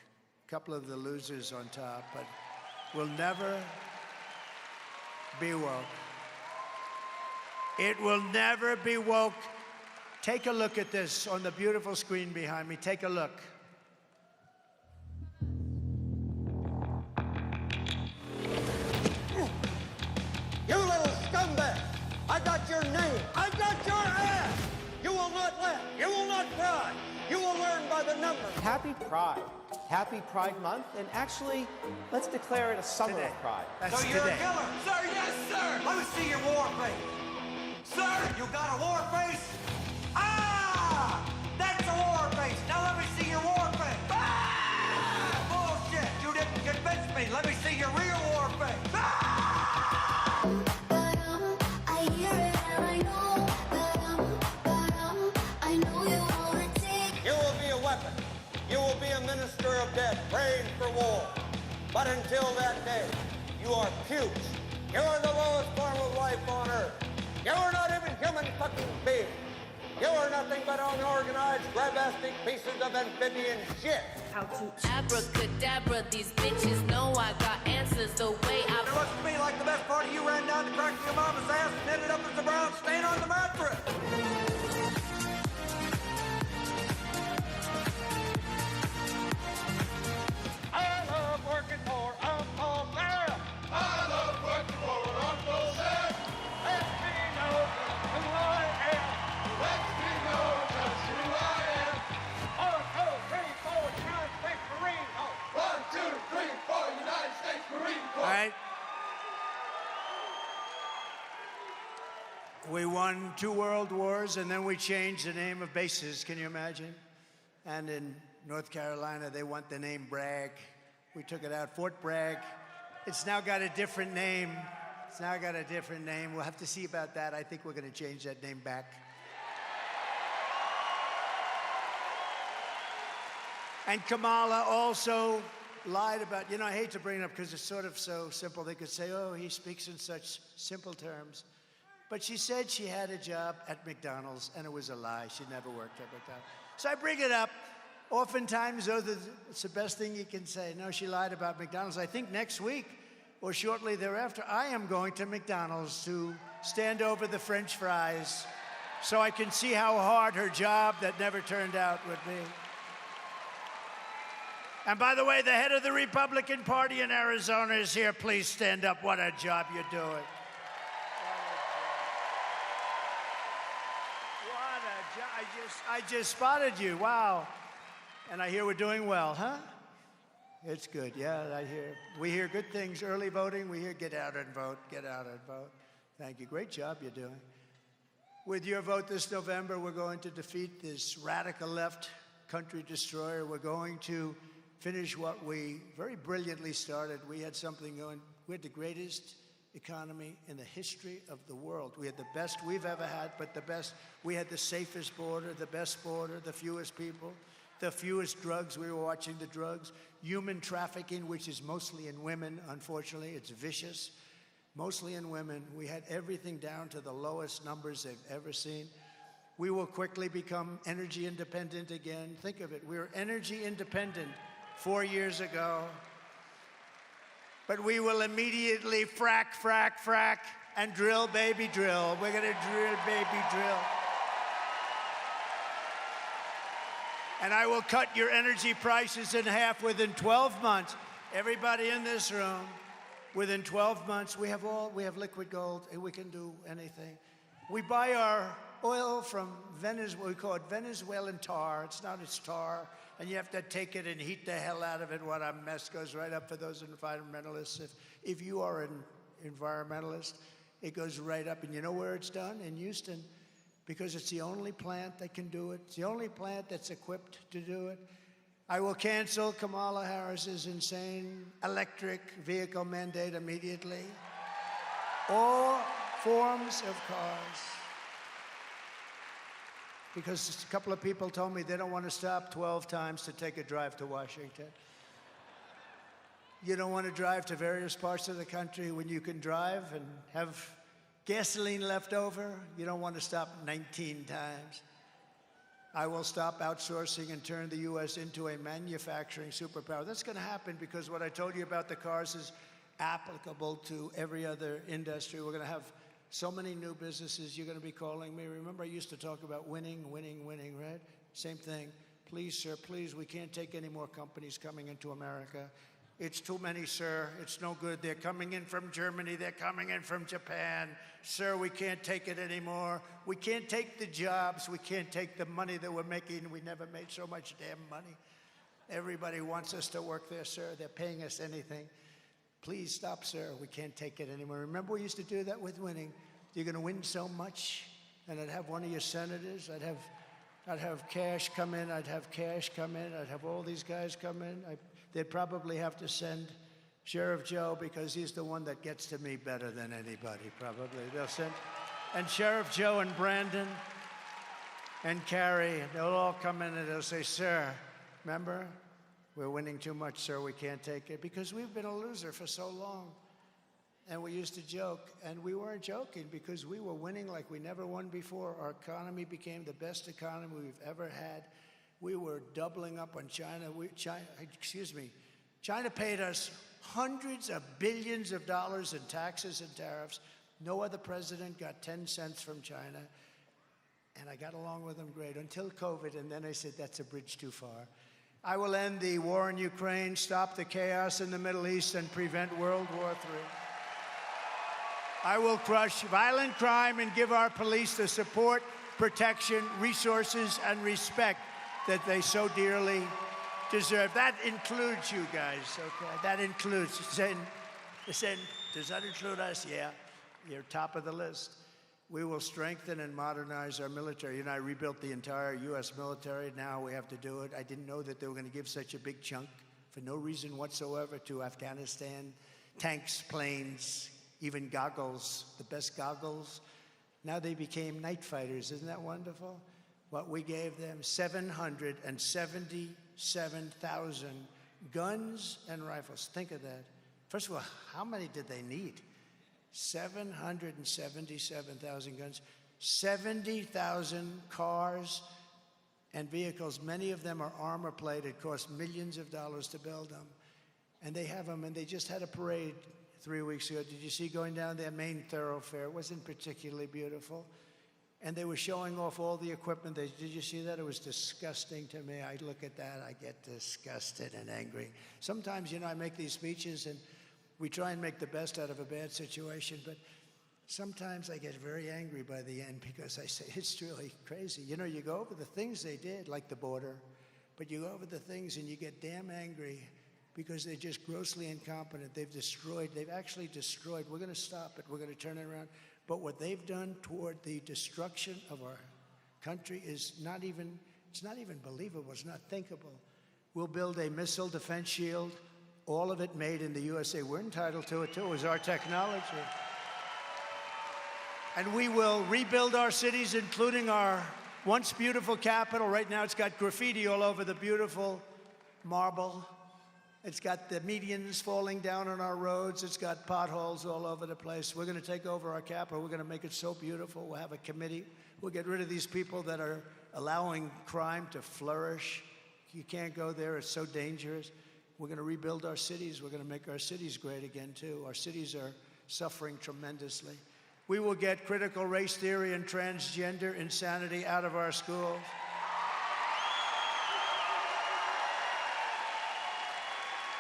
A couple of the losers on top, but will never be woke. It will never be woke. Take a look at this on the beautiful screen behind me. Take a look. You little scumbag! I got your name. I got your ass! You will not laugh. You will not cry. You will learn by the numbers. Happy Pride. Happy Pride Month. And actually, let's declare it a summer of pride. So you're a killer? Sir, yes, sir! Let me see your war face. Sir, you got a war face? Ah! That's a war face. Now let me see your minister of death, praying for war. But until that day, you are pukes. You are the lowest form of life on earth. You are not even human fucking beings. You are nothing but unorganized, grabastic pieces of amphibian shit. How to abracadabra, these bitches know I got answers the way I... It looks to me like the best part of you ran down the crack of your mama's ass and ended up as a brown stain on the mattress. I love working for Uncle Sam. I love working for Uncle Sam. Let me know who I am. Let me know just who I am. 1, 2, 3, 4, United States Marine Corps. 1, 2, 3, 4, United States Marine Corps. All right. We won 2 world wars, and then we changed the name of bases. Can you imagine? And in North Carolina, they want the name Bragg. We took it out, Fort Bragg. It's now got a different name. It's now got a different name. We'll have to see about that. I think we're going to change that name back. And Kamala also lied about, you know, I hate to bring it up because it's sort of so simple. They could say, oh, he speaks in such simple terms. But she said she had a job at McDonald's, and it was a lie. She never worked at McDonald's. So I bring it up. Oftentimes, it's the best thing you can say. No, she lied about McDonald's. I think next week or shortly thereafter, I am going to McDonald's to stand over the French fries so I can see how hard her job that never turned out would be. And by the way, the head of the Republican Party in Arizona is here. Please stand up. What a job you're doing. I just spotted you. Wow. And I hear we're doing well, huh? It's good. Yeah, we hear good things. Early voting, we hear get out and vote, get out and vote. Thank you. Great job you're doing. With your vote this November, we're going to defeat this radical left country destroyer. We're going to finish what we very brilliantly started. We had something going. We had the greatest economy in the history of the world. We had the best we've ever had, but the best. We had the safest border, the best border, the fewest people, the fewest drugs. We were watching the drugs. Human trafficking, which is mostly in women, unfortunately. It's vicious. Mostly in women. We had everything down to the lowest numbers they've ever seen. We will quickly become energy independent again. Think of it. We were energy independent 4 years ago. But we will immediately frack, and drill, baby, drill. We're going to drill, baby, drill. And I will cut your energy prices in half within 12 months. Everybody in this room, within 12 months, we have liquid gold, and we can do anything. We buy our oil from Venezuela. We call it Venezuelan tar. It's tar. And you have to take it and heat the hell out of it. What a mess. Goes right up for those environmentalists. If you are an environmentalist, it goes right up. And you know where it's done? In Houston, because it's the only plant that can do it. It's the only plant that's equipped to do it. I will cancel Kamala Harris's insane electric vehicle mandate immediately. All forms of cars. Because a couple of people told me they don't want to stop 12 times to take a drive to Washington. You don't want to drive to various parts of the country when you can drive and have gasoline left over. You don't want to stop 19 times. I will stop outsourcing and turn the U.S. into a manufacturing superpower. That's going to happen because what I told you about the cars is applicable to every other industry. We're going to have so many new businesses. You're going to be calling me. Remember, I used to talk about winning, right? Same thing. Please, sir, please, we can't take any more companies coming into America. It's too many, sir. It's no good. They're coming in from Germany. They're coming in from Japan. Sir, we can't take it anymore. We can't take the jobs. We can't take the money that we're making. We never made so much damn money. Everybody wants us to work there, sir. They're paying us anything. Please stop, sir. We can't take it anymore. Remember, we used to do that with winning. You're going to win so much, and I'd have one of your senators. I'd have Cash come in. I'd have all these guys come in. They'd probably have to send Sheriff Joe because he's the one that gets to me better than anybody, probably. They'll send, and Sheriff Joe and Brandon and Carrie, they'll all come in and they'll say, sir, remember, We're winning too much, sir. We can't take it because we've been a loser for so long. And we used to joke, and we weren't joking because we were winning like we never won before. Our economy became the best economy we've ever had. We were doubling up on China. China paid us hundreds of billions of dollars in taxes and tariffs. No other president got 10 cents from China. And I got along with them great until COVID, and then I said, that's a bridge too far. I will end the war in Ukraine, stop the chaos in the Middle East, and prevent World War III. I will crush violent crime and give our police the support, protection, resources, and respect that they so dearly deserve. That includes you guys, okay? That includes, does that include us? Yeah, you're top of the list. We will strengthen and modernize our military. You know, I rebuilt the entire U.S. military. Now we have to do it. I didn't know that they were going to give such a big chunk for no reason whatsoever to Afghanistan. Tanks, planes, even goggles, the best goggles. Now they became night fighters. Isn't that wonderful? What we gave them, 777,000 guns and rifles. Think of that. First of all, how many did they need? 777,000 guns, 70,000 cars and vehicles. Many of them are armor plated, cost millions of dollars to build them. And they have them, and they just had a parade 3 weeks ago. Did you see going down their main thoroughfare? It wasn't particularly beautiful. And they were showing off all the equipment. Did you see that? It was disgusting to me. I look at that, I get disgusted and angry. Sometimes, you know, I make these speeches and we try and make the best out of a bad situation, but sometimes I get very angry by the end because I say, it's really crazy. You know, you go over the things they did, like the border, but you go over the things and you get damn angry because they're just grossly incompetent. They've actually destroyed. We're going to stop it. We're going to turn it around. But what they've done toward the destruction of our country is not even believable. It's not thinkable. We'll build a missile defense shield, all of it made in the USA. We're entitled to it, too. It was our technology. And we will rebuild our cities, including our once beautiful capital. Right now, it's got graffiti all over the beautiful marble. It's got the medians falling down on our roads. It's got potholes all over the place. We're going to take over our capital. We're going to make it so beautiful. We'll have a committee. We'll get rid of these people that are allowing crime to flourish. You can't go there. It's so dangerous. We're going to rebuild our cities. We're going to make our cities great again, too. Our cities are suffering tremendously. We will get critical race theory and transgender insanity out of our schools.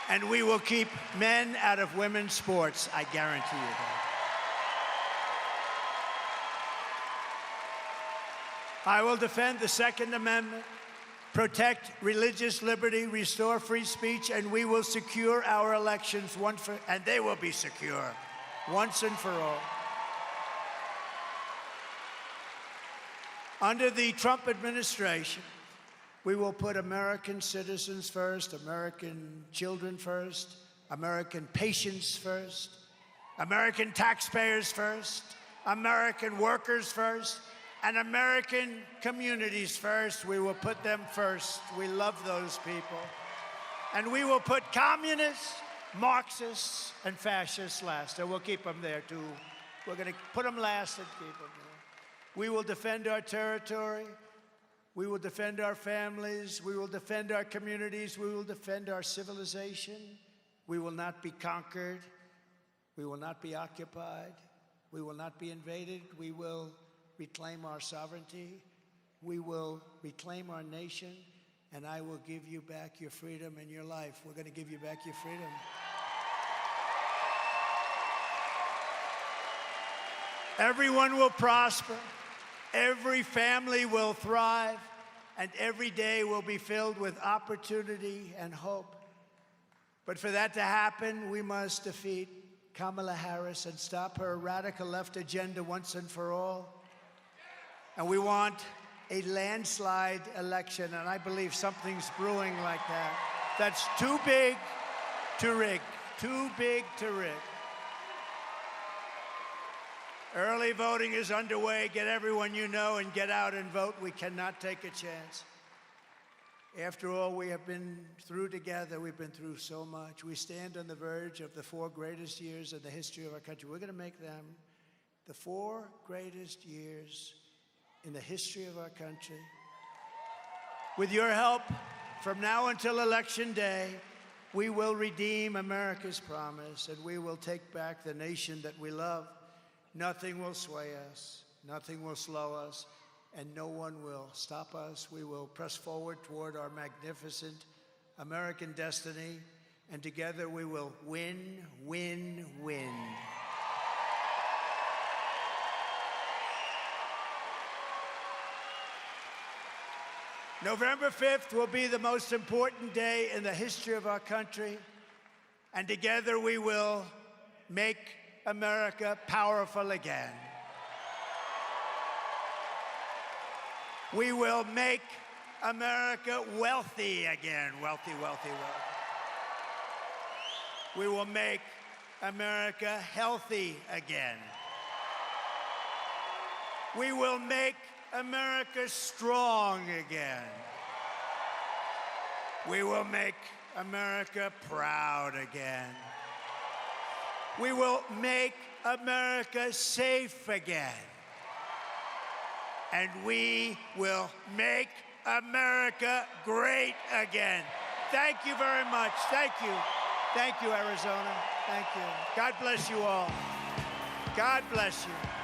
And we will keep men out of women's sports, I guarantee you that. I will defend the Second Amendment, protect religious liberty, restore free speech, and we will secure our elections and they will be secure once and for all. Under the Trump administration, we will put American citizens first, American children first, American patients first, American taxpayers first, American workers first, and American communities first. We will put them first. We love those people. And we will put communists, Marxists, and fascists last. And we'll keep them there, too. We're going to put them last and keep them there. We will defend our territory. We will defend our families. We will defend our communities. We will defend our civilization. We will not be conquered. We will not be occupied. We will not be invaded. We will reclaim our sovereignty. We will reclaim our nation. And I will give you back your freedom and your life. We're going to give you back your freedom. Everyone will prosper. Every family will thrive, and every day will be filled with opportunity and hope. But for that to happen, we must defeat Kamala Harris and stop her radical left agenda once and for all. And we want a landslide election, and I believe something's brewing like that. That's too big to rig. Too big to rig. Early voting is underway. Get everyone you know and get out and vote. We cannot take a chance. After all we have been through together, we've been through so much. We stand on the verge of the 4 greatest years of the history of our country. We're going to make them the 4 greatest years in the history of our country. With your help, from now until Election Day, we will redeem America's promise, and we will take back the nation that we love. Nothing will sway us, nothing will slow us, and no one will stop us. We will press forward toward our magnificent American destiny, and together we will win, win, win. November 5th will be the most important day in the history of our country, and together we will make America powerful again. We will make America wealthy again. Wealthy, wealthy, wealthy. We will make America healthy again. We will make America strong again. We will make America proud again. We will make America safe again. And we will make America great again. Thank you very much. Thank you. Thank you, Arizona. Thank you. God bless you all. God bless you.